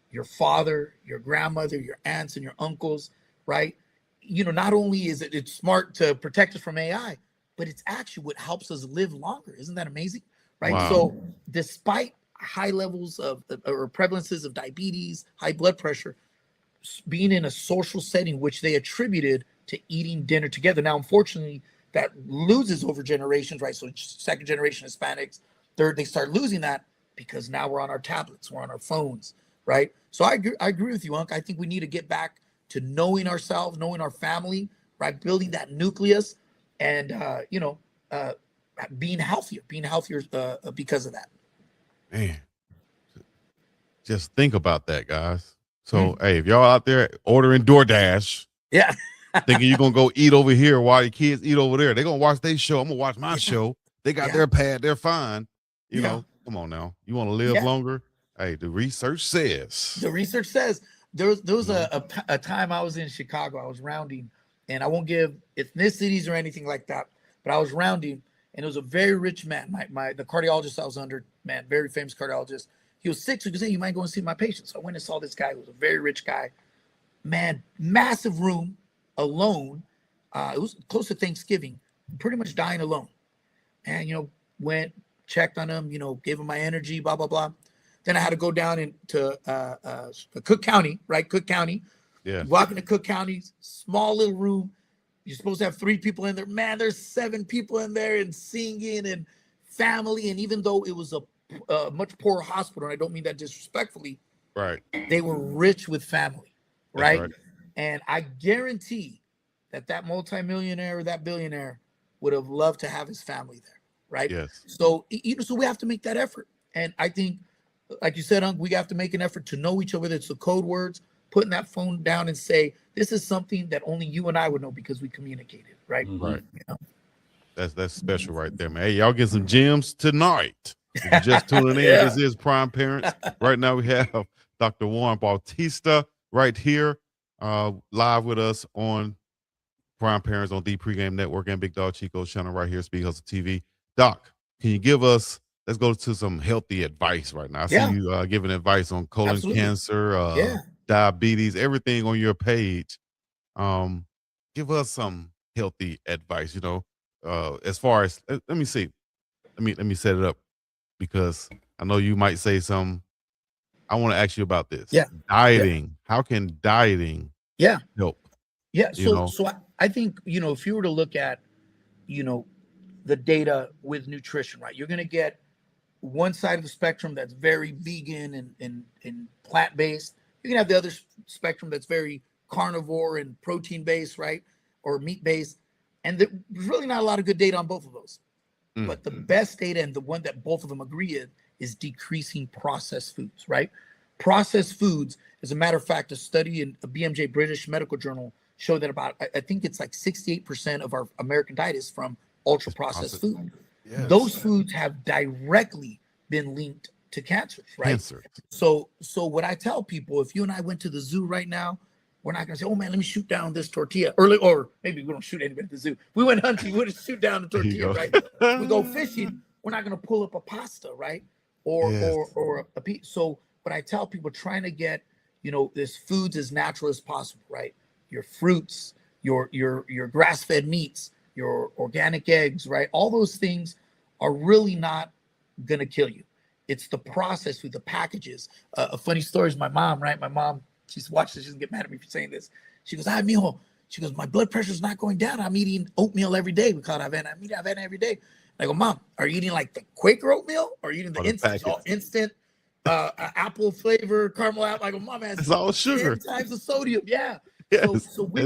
your father, your grandmother, your aunts and your uncles, right? Not only is it's smart to protect us from AI, but it's actually what helps us live longer. Isn't that amazing? Right. Wow. So despite high levels of or prevalences of diabetes, high blood pressure, being in a social setting, which they attributed to eating dinner together. Now, unfortunately, that loses over generations, right? So second generation Hispanics, third, they start losing that because now we're on our tablets, we're on our phones, right? So I agree with you, Unc. I think we need to get back to knowing ourselves, knowing our family, right? Building that nucleus and, being healthier because of that. Man, just think about that, guys. So, hey, if y'all out there ordering DoorDash, Yeah. thinking you're going to go eat over here while your kids eat over there, they're going to watch their show. I'm going to watch my show. They got their pad. They're fine. Come on now. You want to live longer? Hey, the research says. There was a time I was in Chicago. I was rounding, and I won't give ethnicities or anything like that, but I was rounding, and it was a very rich man. The cardiologist I was under, man, very famous cardiologist. He was sick, so he goes, "Hey, you might go and see my patient." So I went and saw this guy who was a very rich guy. Man, massive room, alone. It was close to Thanksgiving, pretty much dying alone. And went, checked on him, gave him my energy, blah blah blah. Then I had to go down into Cook County, right? Cook County. Yeah. Walk into Cook County, small little room. You're supposed to have 3 people in there. Man, there's 7 people in there and singing and family. And even though it was a much poorer hospital, and I don't mean that disrespectfully, right? They were rich with family, right? Right. And I guarantee that multimillionaire or that billionaire would have loved to have his family there, right? Yes. So so we have to make that effort. And I think, like you said, Unc, we have to make an effort to know each other. It's the code words, putting that phone down and say, this is something that only you and I would know because we communicated, right? Right. That's special right there, man. Hey, y'all get some gems tonight. If you're just tuning in, this is Prime Parents. Right now we have Dr. Juan Bautista right here live with us on Prime Parents on the Pregame Network and Big Dog Chico's channel right here, Speed Hustle TV. Doc, can you give us, let's go to some healthy advice right now. I see you giving advice on colon cancer, diabetes, everything on your page. Give us some healthy advice, as far as, let me see. Let me set it up because I know you might say some. I want to ask you about this. Yeah. Dieting. How can dieting help? Yeah. So I think, if you were to look at, the data with nutrition, right, you're going to get one side of the spectrum that's very vegan and plant-based. You're going to have the other spectrum that's very carnivore and protein-based, right, or meat-based. And there's really not a lot of good data on both of those. But the best data, and the one that both of them agree in, is decreasing processed foods, right? Processed foods, as a matter of fact, a study in a BMJ British Medical Journal showed that about, I think it's like 68% of our American diet is from ultra processed food. Yes. Those foods have directly been linked to cancers, right? Cancer. So what I tell people, if you and I went to the zoo right now, we're not going to say, oh man, let me shoot down this tortilla. Or maybe we don't shoot anybody at the zoo. We went hunting, we wouldn't shoot down the tortilla, right? We go fishing, we're not going to pull up a pasta, right? Or a piece. So what I tell people, trying to get, this foods as natural as possible, right? Your fruits, your grass-fed meats, your organic eggs, right? All those things are really not going to kill you. It's the process with the packages. A funny story is my mom, right? My mom, she's watching this, she doesn't get mad at me for saying this. She goes, mijo. She goes, my blood pressure's not going down. I'm eating oatmeal every day. We call it Avena. I'm eating Avena every day. I go, Mom, are you eating like the Quaker oatmeal? Or are you eating the instant apple flavor, caramel apple? I go, Mom, it's all sugar. 10 times the sodium. Yeah. Yes, so we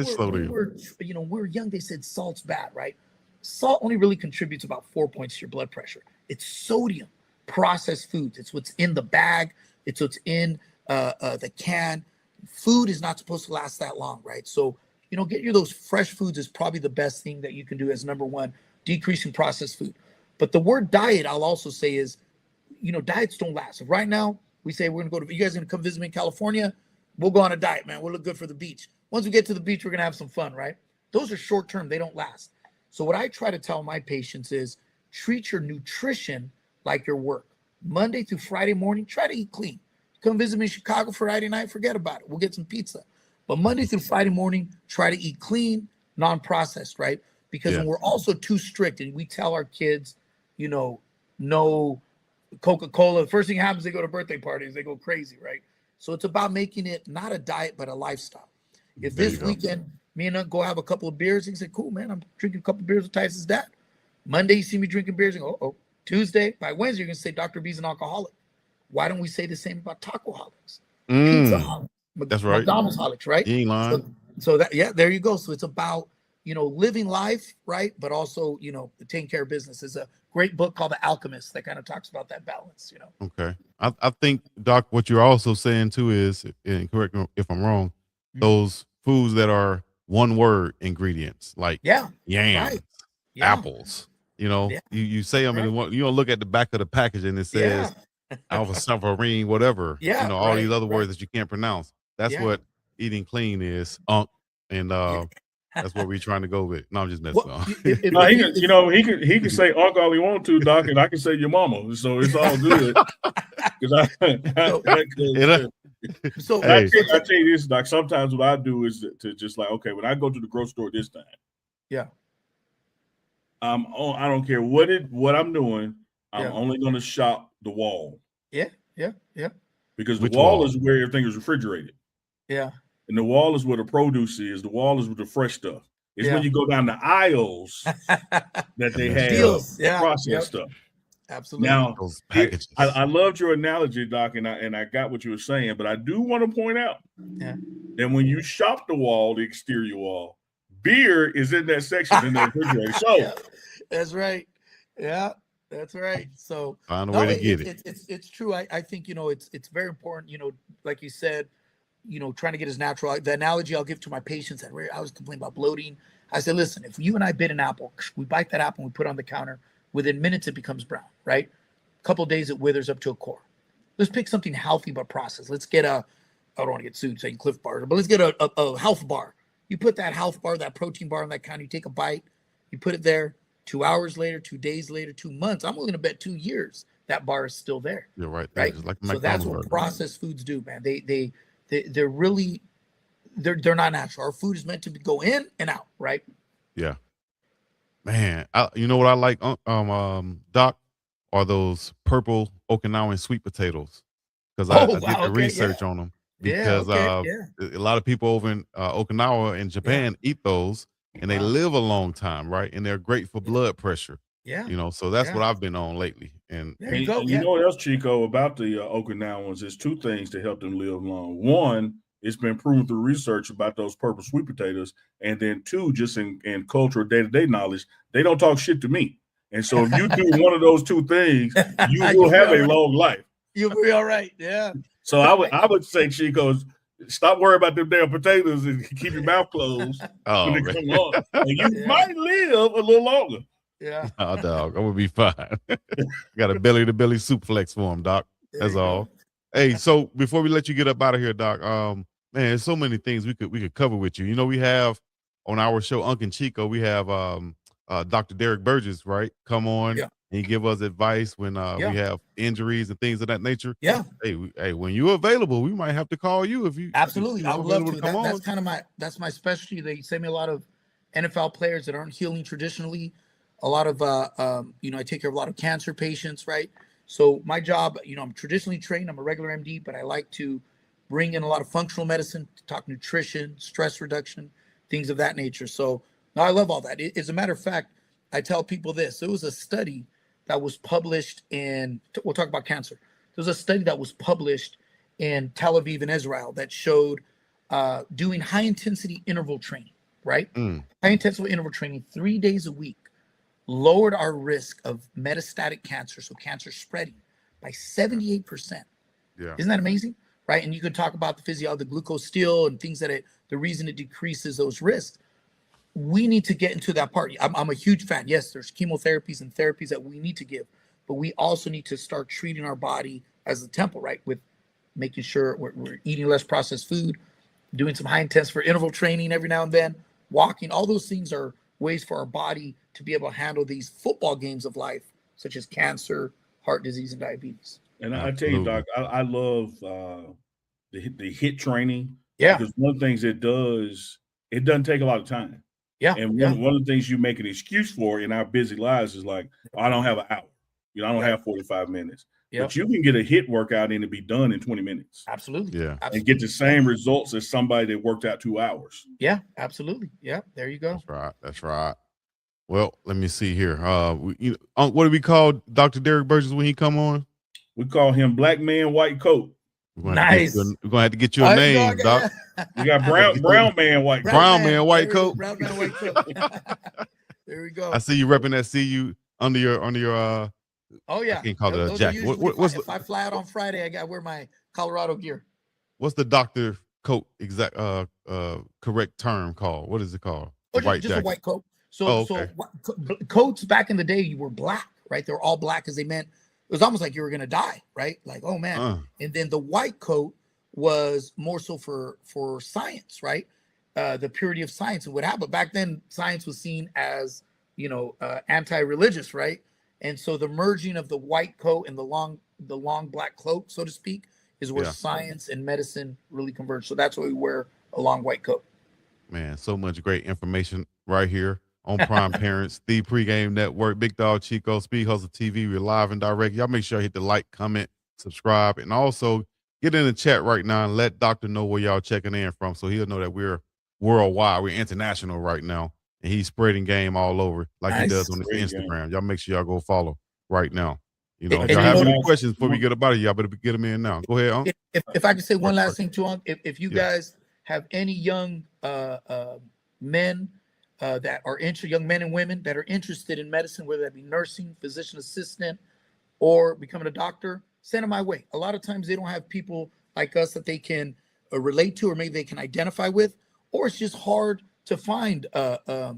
were, we were young. They said salt's bad, right? Salt only really contributes about 4 points to your blood pressure. It's sodium, processed foods. It's what's in the bag. It's what's in the can. Food is not supposed to last that long, right? So, get you those fresh foods is probably the best thing that you can do as number one, decreasing processed food. But the word diet, I'll also say is, diets don't last. So right now, we say we're going to you guys are going to come visit me in California. We'll go on a diet, man. We'll look good for the beach. Once we get to the beach, we're going to have some fun, right? Those are short term. They don't last. So what I try to tell my patients is treat your nutrition like your work. Monday through Friday morning, try to eat clean. Come visit me in Chicago Friday night, forget about it. We'll get some pizza. But Monday through Friday morning, try to eat clean, non-processed, right? Because when we're also too strict and we tell our kids, no Coca-Cola, the first thing happens, they go to birthday parties, they go crazy, right? So it's about making it not a diet, but a lifestyle. If this weekend, me and Uncle go have a couple of beers, he can say, cool, man, I'm drinking a couple of beers with Tyson's dad. Monday, you see me drinking beers, and go, oh. Tuesday, by Wednesday, you're going to say Dr. B's an alcoholic. Why don't we say the same about tacoholics, pizza-holics, that's right, McDonald's-holics, right? You ain't lying. So that, there you go. So it's about, living life, right? But also, taking care of business. There's a great book called The Alchemist that kind of talks about that balance, Okay. I think, Doc, what you're also saying too is, and correct me if I'm wrong, those foods that are one word ingredients, like yams, apples, you say them and you don't look at the back of the package and it says alpha submarine, whatever, all these other words that you can't pronounce. That's what eating clean is, and that's what we're trying to go with. No, I'm just messing around. He can say Uncle all he want to, Doc, and I can say your mama, so it's all good. So I tell you this, Doc. Sometimes what I do is to just like, okay, when I go to the grocery store this time, I don't care what I'm doing. I'm only going to shop the wall. Yeah. Because the wall is where everything is refrigerated. Yeah. And the wall is where the produce is. The wall is with the fresh stuff. It's when you go down the aisles that they have processed stuff. Absolutely. Now, I loved your analogy, Doc, and I got what you were saying, but I do want to point out that when you shop the wall, the exterior wall, beer is in that section in that refrigerator. So that's right. Yeah, that's right. So find a way to get it. It's true. I think it's very important. Like you said, trying to get as natural. The analogy I'll give to my patients that I was complaining about bloating. I said, listen, if you and I bit an apple, we bite that apple and we put it on the counter. Within minutes, it becomes brown, right? A couple of days, it withers up to a core. Let's pick something healthy but processed. Let's get I don't want to get sued saying Cliff Bar, but let's get a health bar. You put that health bar, that protein bar on that counter, you take a bite, you put it there. 2 hours later, 2 days later, 2 months. I'm willing to bet 2 years that bar is still there. You're right there, Right. just like So that's what McDonald's. processed foods do, man. They're really they're not natural. Our food is meant to go in and out, right? Yeah, man. You know what I like, Doc, are those purple Okinawan sweet potatoes, because I did Wow, the okay, research on them, yeah, because okay, yeah. a lot of people over in Okinawa and Japan eat those, and they Wow. live a long time, right? And they're great for blood pressure. Yeah, So that's yeah. what I've been on lately. And There you go. And you know what else, Chico, about the Okinawans? There's 2 things to help them live long. One, it's been proven through research about those purple sweet potatoes. And then 2, just in cultural day-to-day knowledge, they don't talk shit to me. And so if you do one of those 2 things, you will have a long life. You'll be all right. Yeah. So I would say, Chico, stop worrying about them damn potatoes and keep your mouth closed when they come on. And you might live a little longer. Yeah. Oh, dog, I would be fine. Got a belly-to-belly soup flex for him, Doc. That's all. Hey, so before we let you get up out of here, Doc, man, there's so many things we could cover with you. We have on our show, Uncle Chico, we have Dr. Derek Burgess, right? Come on and he give us advice when we have injuries and things of that nature. Yeah. Hey, when you're available, we might have to call you if you. Absolutely, I would love to. Come on. That's kind of that's my specialty. They send me a lot of NFL players that aren't healing traditionally. A lot of I take care of a lot of cancer patients, right? So my job, I'm traditionally trained. I'm a regular MD, but I like to bring in a lot of functional medicine to talk nutrition, stress reduction, things of that nature. So no, I love all that. As a matter of fact, I tell people this. There was a study that was published we'll talk about cancer. There was a study that was published in Tel Aviv in Israel that showed doing high intensity interval training, right? High intensity interval training 3 days a week lowered our risk of metastatic cancer, so cancer spreading, by 78%. Yeah. Isn't that amazing? Right? And you could talk about the physiology, the glucose still, and things the reason it decreases those risks. We need to get into that part. I'm a huge fan. Yes, there's chemotherapies and therapies that we need to give, but we also need to start treating our body as a temple, right? With making sure we're eating less processed food, doing some high intense for interval training every now and then, walking. All those things are ways for our body to be able to handle these football games of life, such as cancer, heart disease, and diabetes. And I tell you, Doc, I love the HIIT training. Yeah. Because one of the things it doesn't take a lot of time. Yeah. And one of the things you make an excuse for in our busy lives is like, I don't have an hour. I don't have 45 minutes. Yep. But you can get a HIIT workout in and be done in 20 minutes. Absolutely. Yeah. And get the same results as somebody that worked out 2 hours. Yeah, absolutely. Yeah, there you go. That's right. Well, let me see here. What do we call Dr. Derek Burgess when he come on? We call him Black Man White Coat. Nice. We're gonna have to get you a name, Doc. We got brown man white coat. Brown man white coat. Brown man white coat. There we go. I see you repping that CU under your Oh yeah. I can't call it a jacket. If I fly out on Friday, I gotta wear my Colorado gear. What's the doctor coat exact correct term called? What is it called? Just a white coat. So coats back in the day, you were black, right? They were all black because they meant it was almost like you were gonna die, right? Like, oh man. And then the white coat was more so for science, right? The purity of science and what happened. But back then, science was seen as anti-religious, right? And so the merging of the white coat and the long black cloak, so to speak, is where science and medicine really converge. So that's why we wear a long white coat. Man, so much great information right here on Prime Parents, the Pregame Network, Big Dog Chico, Speed Hustle TV. We're live and direct. Y'all make sure you hit the like, comment, subscribe, and also get in the chat right now and let Doctor know where y'all checking in from, so he'll know that we're worldwide. We're international right now, and he's spreading game all over like he does on his Instagram. Y'all make sure y'all go follow right now. If y'all have any questions before we get up out of here, y'all better get them in now. Go ahead, Unc. If I could say one last thing too, Unc, if you guys have any young men that are young men and women that are interested in medicine, whether that be nursing, physician assistant, or becoming a doctor, send them my way. A lot of times they don't have people like us that they can relate to, or maybe they can identify with, or it's just hard to find a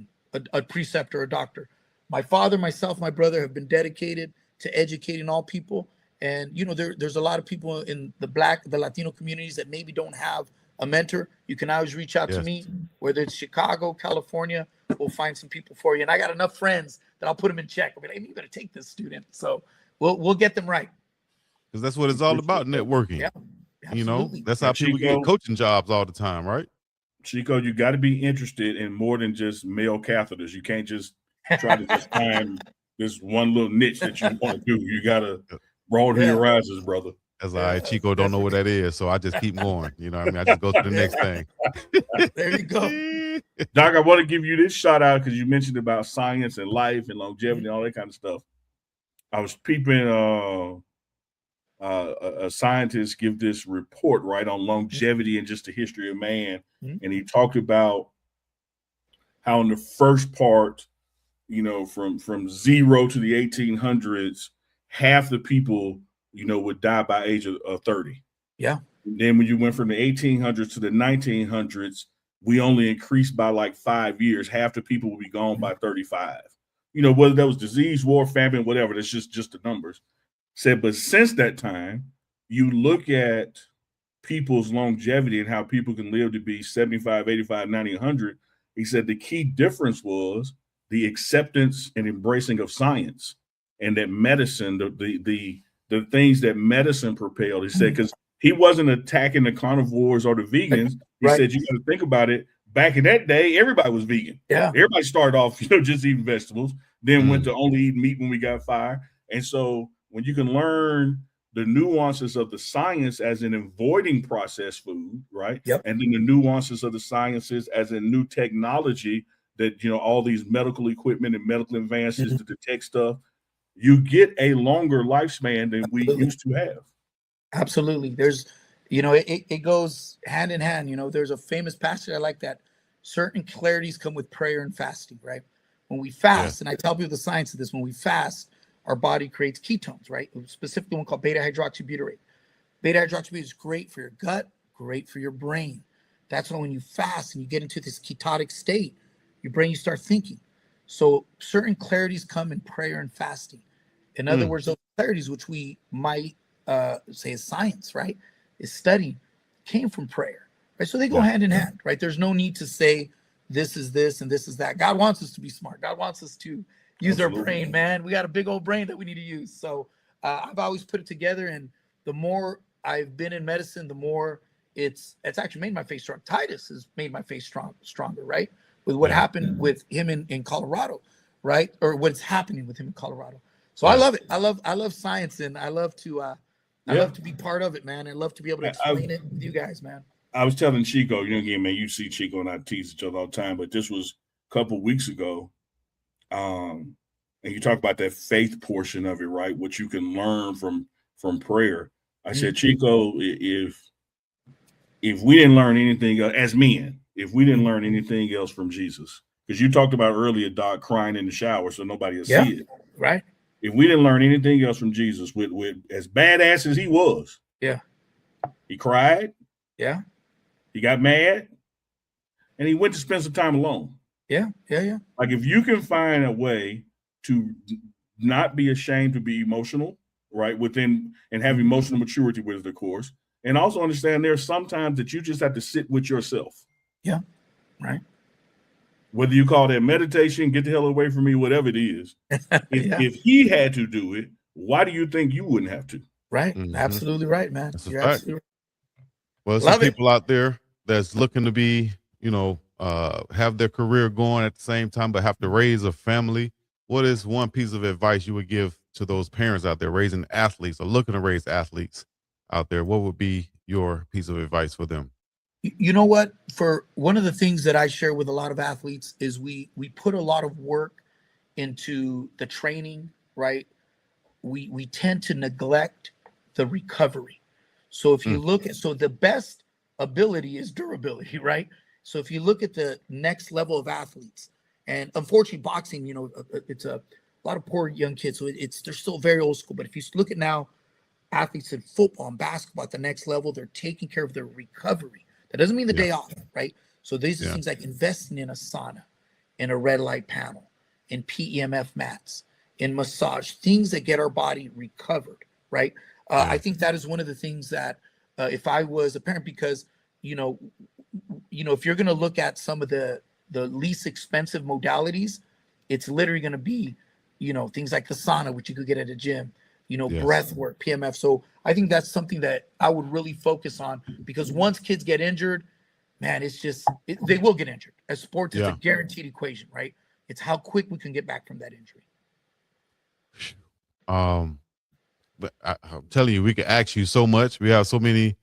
preceptor or a doctor. My father, myself, my brother have been dedicated to educating all people. And, there's a lot of people in the Latino communities that maybe don't have a mentor. You can always reach out to me. whether it's Chicago, California, we'll find some people for you. And I got enough friends that I'll put them in check. I'll be like, hey, you better take this student. So we'll get them right. Because that's what it's all about, networking. Yeah, you know, absolutely. that's how people get coaching jobs all the time, right? Chico, you got to be interested in more than just male catheters. You can't just try to just find this one little niche that you want to do. You got to broaden your horizons, brother. That's all right. Chico don't know what that is, so I just keep going. You know what I mean? I just go to the next thing. There you go. Doc, I want to give you this shout out because you mentioned about science and life and longevity and all that kind of stuff. I was peeping a scientist give this report, right, on longevity and just the history of man. And he talked about how in the first part, you know, from 0 to the 1800s, half the people, you know, would die by age of 30. Yeah. And then when you went from the 1800s to the 1900s, we only increased by like 5 years. Half the people will be gone by 35. You know, whether that was disease, war, famine, whatever, that's just the numbers. Said, but since that time, you look at people's longevity and how people can live to be 75, 85, 90, 100. He said the key difference was the acceptance and embracing of science and that medicine, the things that medicine propelled. He said, because he wasn't attacking the carnivores or the vegans. He said, you got to think about it. Back in that day, everybody was vegan. Yeah. Everybody started off, you know, just eating vegetables, then went to only eat meat when we got fire. And so when you can learn the nuances of the science as in avoiding processed food, right? Yep. And then the nuances of the sciences as in new technology that, you know, all these medical equipment and medical advances to detect stuff, you get a longer lifespan than we used to have. Absolutely. There's, you know, it goes hand in hand. You know, there's a famous passage I like that certain clarities come with prayer and fasting, right? When we fast, and I tell people the science of this, when we fast, our body creates ketones, right? Specifically one called beta hydroxybutyrate. Beta hydroxybutyrate is great for your gut, great for your brain. That's why when you fast and you get into this ketotic state, your brain, you start thinking. So certain clarities come in prayer and fasting. In other words, those clarities, which we might say is science, right? Is study, came from prayer, right? So they go hand in hand, right? There's no need to say this is this and this is that. God wants us to be smart. God wants us to use our brain, man. We got a big old brain that we need to use. So I've always put it together, and the more I've been in medicine, the more it's actually made my face strong. Titus has made my face stronger, right? With what happened with him in Colorado, right? Or what's happening with him in Colorado. So I love it. I love science, and I love to love to be part of it, man. I love to be able to explain it with you guys, man. I was telling Chico, you know, again, man, you see Chico and I tease each other all the time, but this was a couple of weeks ago. And you talk about that faith portion of it, right? What you can learn from prayer. I said, Chico, if we didn't learn anything else, as men, if we didn't learn anything else from Jesus, because you talked about earlier, Doc, crying in the shower so nobody will see it. Right. If we didn't learn anything else from Jesus, with as badass as he was, he cried, he got mad, and he went to spend some time alone. Like if you can find a way to not be ashamed to be emotional, right, within and have emotional maturity with it, of course, and also understand there's sometimes that you just have to sit with yourself. Right. Whether you call that meditation, get the hell away from me, whatever it is. If he had to do it, why do you think you wouldn't have to? Right. Absolutely right, man. That's a You're fact. absolutely right. Well, there's some people out there that's looking to be, you know, have their career going at the same time, but have to raise a family. What is one piece of advice you would give to those parents out there raising athletes or looking to raise athletes out there? What would be your piece of advice for them? You know what? For one of the things that I share with a lot of athletes is we put a lot of work into the training, right? We tend to neglect the recovery. So if you look at, so the best ability is durability, right? So if you look at the next level of athletes, and unfortunately boxing, you know, it's a lot of poor young kids. So they're still very old school. But if you look at now athletes in football and basketball at the next level, they're taking care of their recovery. That doesn't mean the day off, right? So these are things like investing in a sauna, in a red light panel, in PEMF mats, in massage, things that get our body recovered, right? I think that is one of the things that if I was a parent, because, you know, if you're going to look at some of the least expensive modalities, it's literally going to be, things like the sauna, which you could get at a gym, Yes. breath work, PMF. So I think that's something that I would really focus on, because once kids get injured, man, it's just, they will get injured. As sports, it's a guaranteed equation, right? It's how quick we can get back from that injury. But I'm telling you, we could ask you so much. We have so many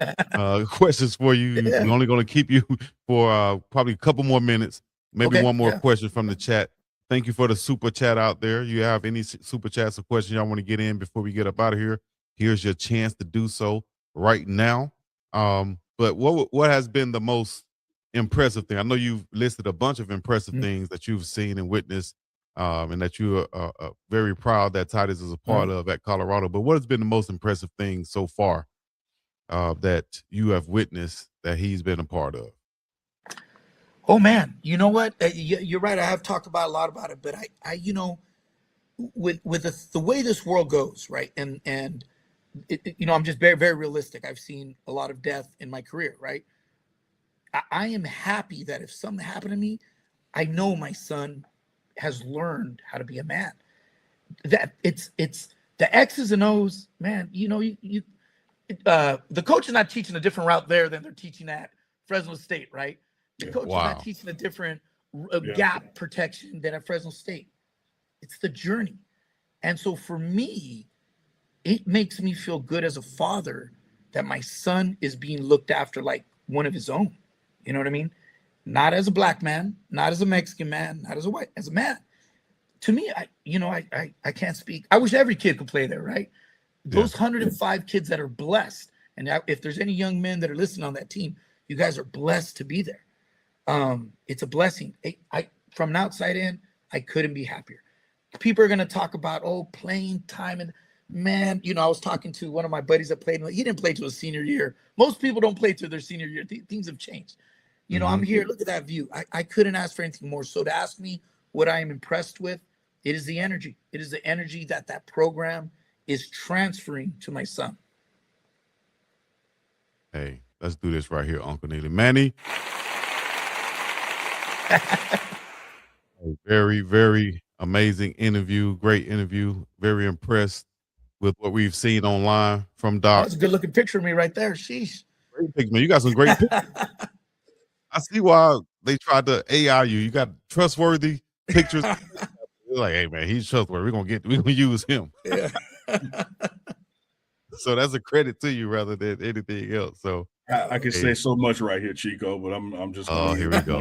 questions for you. Yeah. We're only going to keep you for probably a couple more minutes, maybe one more question from the chat. Thank you for the super chat out there. You have any super chats or questions y'all want to get in before we get up out of here? Here's your chance to do so right now. But what has been the most impressive thing? I know you've listed a bunch of impressive things that you've seen and witnessed, and that you are very proud that Titus is a part of at Colorado. But what has been the most impressive thing so far that you have witnessed that he's been a part of? Oh man, you know what? You're right. I have talked a lot about it, but I with the way this world goes, right? And I'm just very, very realistic. I've seen a lot of death in my career, right? I am happy that if something happened to me, I know my son has learned how to be a man. That it's the X's and O's, man. The coach is not teaching a different route there than they're teaching at Fresno State, right? The coach is not teaching a different gap protection than at Fresno State. It's the journey. And so for me, it makes me feel good as a father that my son is being looked after like one of his own. You know what I mean? Not as a black man, not as a Mexican man, not as a white, as a man. To me, I can't speak. I wish every kid could play there, right? Those 105 kids that are blessed. And if there's any young men that are listening on that team, you guys are blessed to be there. It's a blessing. From an outside in, I couldn't be happier. People are going to talk about, playing time. And man, I was talking to one of my buddies that played. He didn't play till his senior year. Most people don't play till their senior year. Things have changed. I'm here. Look at that view. I couldn't ask for anything more. So to ask me what I am impressed with, it is the energy. It is the energy that program is transferring to my son. Hey, let's do this right here, Uncle Neely. Manny. Very, very amazing interview. Great interview. Very impressed with what we've seen online from Doc. That's a good looking picture of me right there. Sheesh. Great picture, man. You got some great pictures. I see why they tried to AI you. You got trustworthy pictures. You're like, hey man, he's trustworthy. We're gonna use him. Yeah. So that's a credit to you rather than anything else. So I can say so much right here, Chico, but I'm just gonna here we go.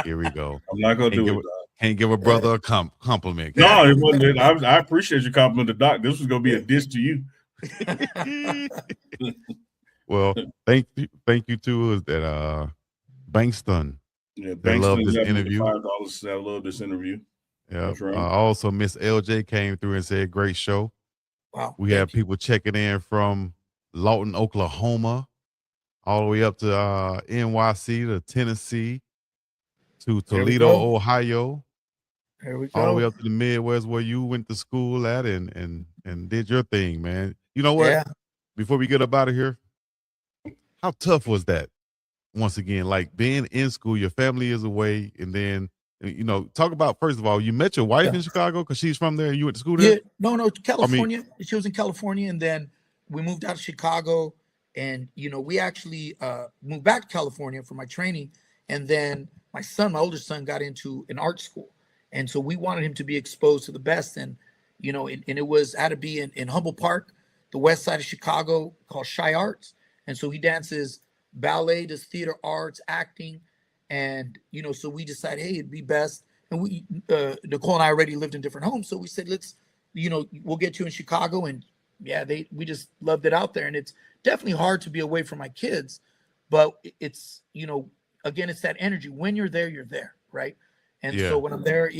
Here we go. I'm not gonna do it. Can't give a brother a compliment. No, it wasn't. I appreciate your compliment to Doc. This was gonna be a diss to you. Well, thank you too. That Bankston. Yeah, they love this interview. $5 I love this interview. Yeah. Right. Also, Miss LJ came through and said, "Great show." Wow. We have people checking in from Lawton, Oklahoma, all the way up to NYC, to Tennessee, to Toledo, Ohio. There we go. All the way up to the Midwest where you went to school at and did your thing, man. You know what? Yeah. Before we get up out of here, how tough was that? Once again, like being in school, your family is away, and then talk about, first of all, you met your wife in Chicago because she's from there and you went to school there? Yeah, no, California. She was in California, and then we moved out to Chicago, and we actually moved back to California for my training, and then my oldest son, got into an art school, and so we wanted him to be exposed to the best, and and it had to be in Humboldt Park, the west side of Chicago, called Shy Arts, and so he dances ballet, does theater arts, acting. And, so we decided, hey, it'd be best. And we, Nicole and I already lived in different homes. So we said, let's, we'll get you in Chicago. And we just loved it out there. And it's definitely hard to be away from my kids, but it's, again, it's that energy. When you're there, right? And so when I'm there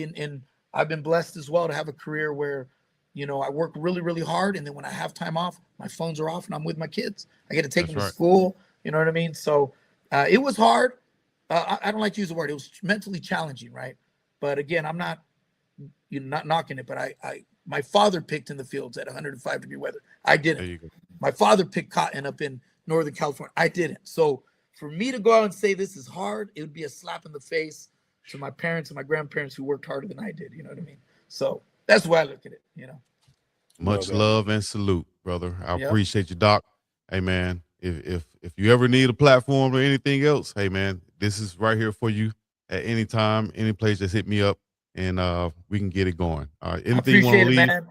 I've been blessed as well to have a career where, I work really, really hard. And then when I have time off, my phones are off and I'm with my kids. I get to take them to school. You know what I mean? So it was hard. I don't like to use the word. It was mentally challenging, right? But again, I'm not, not knocking it. But my father picked in the fields at 105-degree weather. I didn't. My father picked cotton up in Northern California. I didn't. So for me to go out and say this is hard, it would be a slap in the face to my parents and my grandparents who worked harder than I did. You know what I mean? So that's the way I look at it, you know. Much love and salute, brother. I Yep. appreciate you, Doc. Hey, man, if you ever need a platform or anything else, hey, man, this is right here for you at any time, any place. Just hit me up, and we can get it going. All right. I Anything you want to appreciate it, leave? man.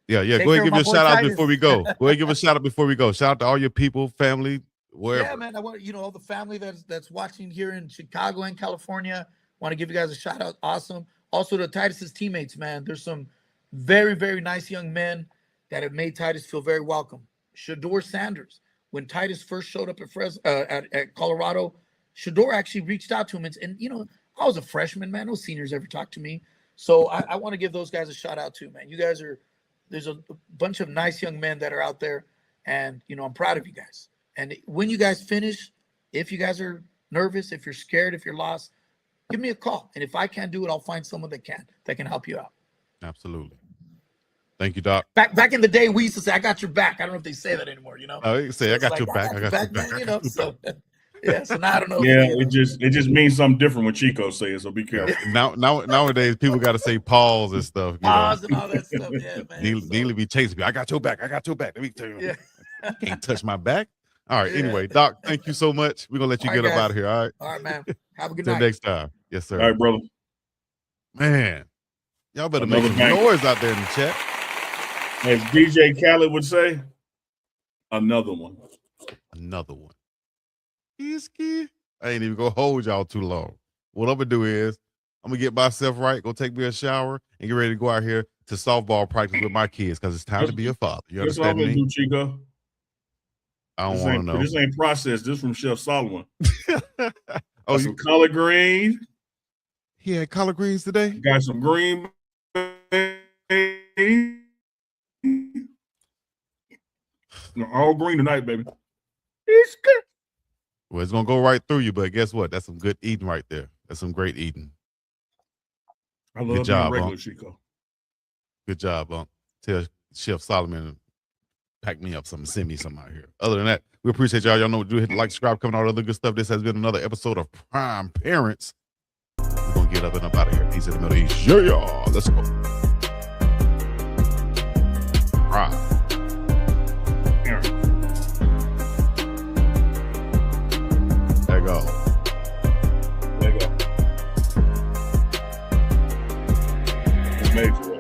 Yeah. Take Go ahead care and of give my you a boy shout out Titus. before we go. Go ahead and give a shout out before we go. Shout out to all your people, family, wherever. Yeah, man. I want all the family that's watching here in Chicago and California. Want to give you guys a shout out. Awesome. Also to Titus's teammates, man. There's some very, very nice young men that have made Titus feel very welcome. Shador Sanders, when Titus first showed up at at Colorado, Shador actually reached out to him and you know, I was a freshman, man. No seniors ever talked to me. So I want to give those guys a shout out too, man. You guys there's a bunch of nice young men that are out there, and you know, I'm proud of you guys. And when you guys finish, if you guys are nervous, if you're scared, if you're lost, give me a call. And if I can't do it, I'll find someone that can help you out. Absolutely. Thank you, Doc. Back in the day, we used to say, "I got your back." I don't know if they say that anymore. You know, You say, "I got your back." I got your back. man, you know. So yeah. So now I don't know. Yeah, if it just means something different when Chico says. So be careful. Nowadays, people got to say pause and stuff. pause and all that stuff. Yeah, man. Neely be chasing me. I got your back. I got your back. Let me tell you. Yeah. Can't touch my back. All right. Yeah. Anyway, Doc, thank you so much. We're gonna let you All get right, up guys. out of here. All right. All right, man. Have a good Till night. next time. Yes, sir. All right, brother. Man, y'all better Another make some bang. noise out there in the chat. As DJ Khaled would say, another one. Another one. Ski. I ain't even gonna hold y'all too long. What I'm gonna do is I'm gonna get myself right, go take me a shower, and get ready to go out here to softball practice with my kids because it's time to be a father. You That's all I'm understand gonna me? do, Chico. I don't want to know. This ain't processed. This from Chef Solomon. Oh, Some collard green. he had collard greens today? Got some green beans. All green tonight, baby. It's good. Well, it's gonna go right through you, but guess what? That's some good eating right there. That's some great eating. I love being job, regular, Unc. Chico. Good job, Unc. Tell Chef Solomon to pack me up something, send me something out here. Other than that, we appreciate y'all. Y'all know what to do. Hit the like, subscribe, coming all the other good stuff. This has been another episode of Prime Parents. We're gonna get up and up out of here. Peace in the Middle East. Yeah, let's go. Prime. There you go. There you go. It's major.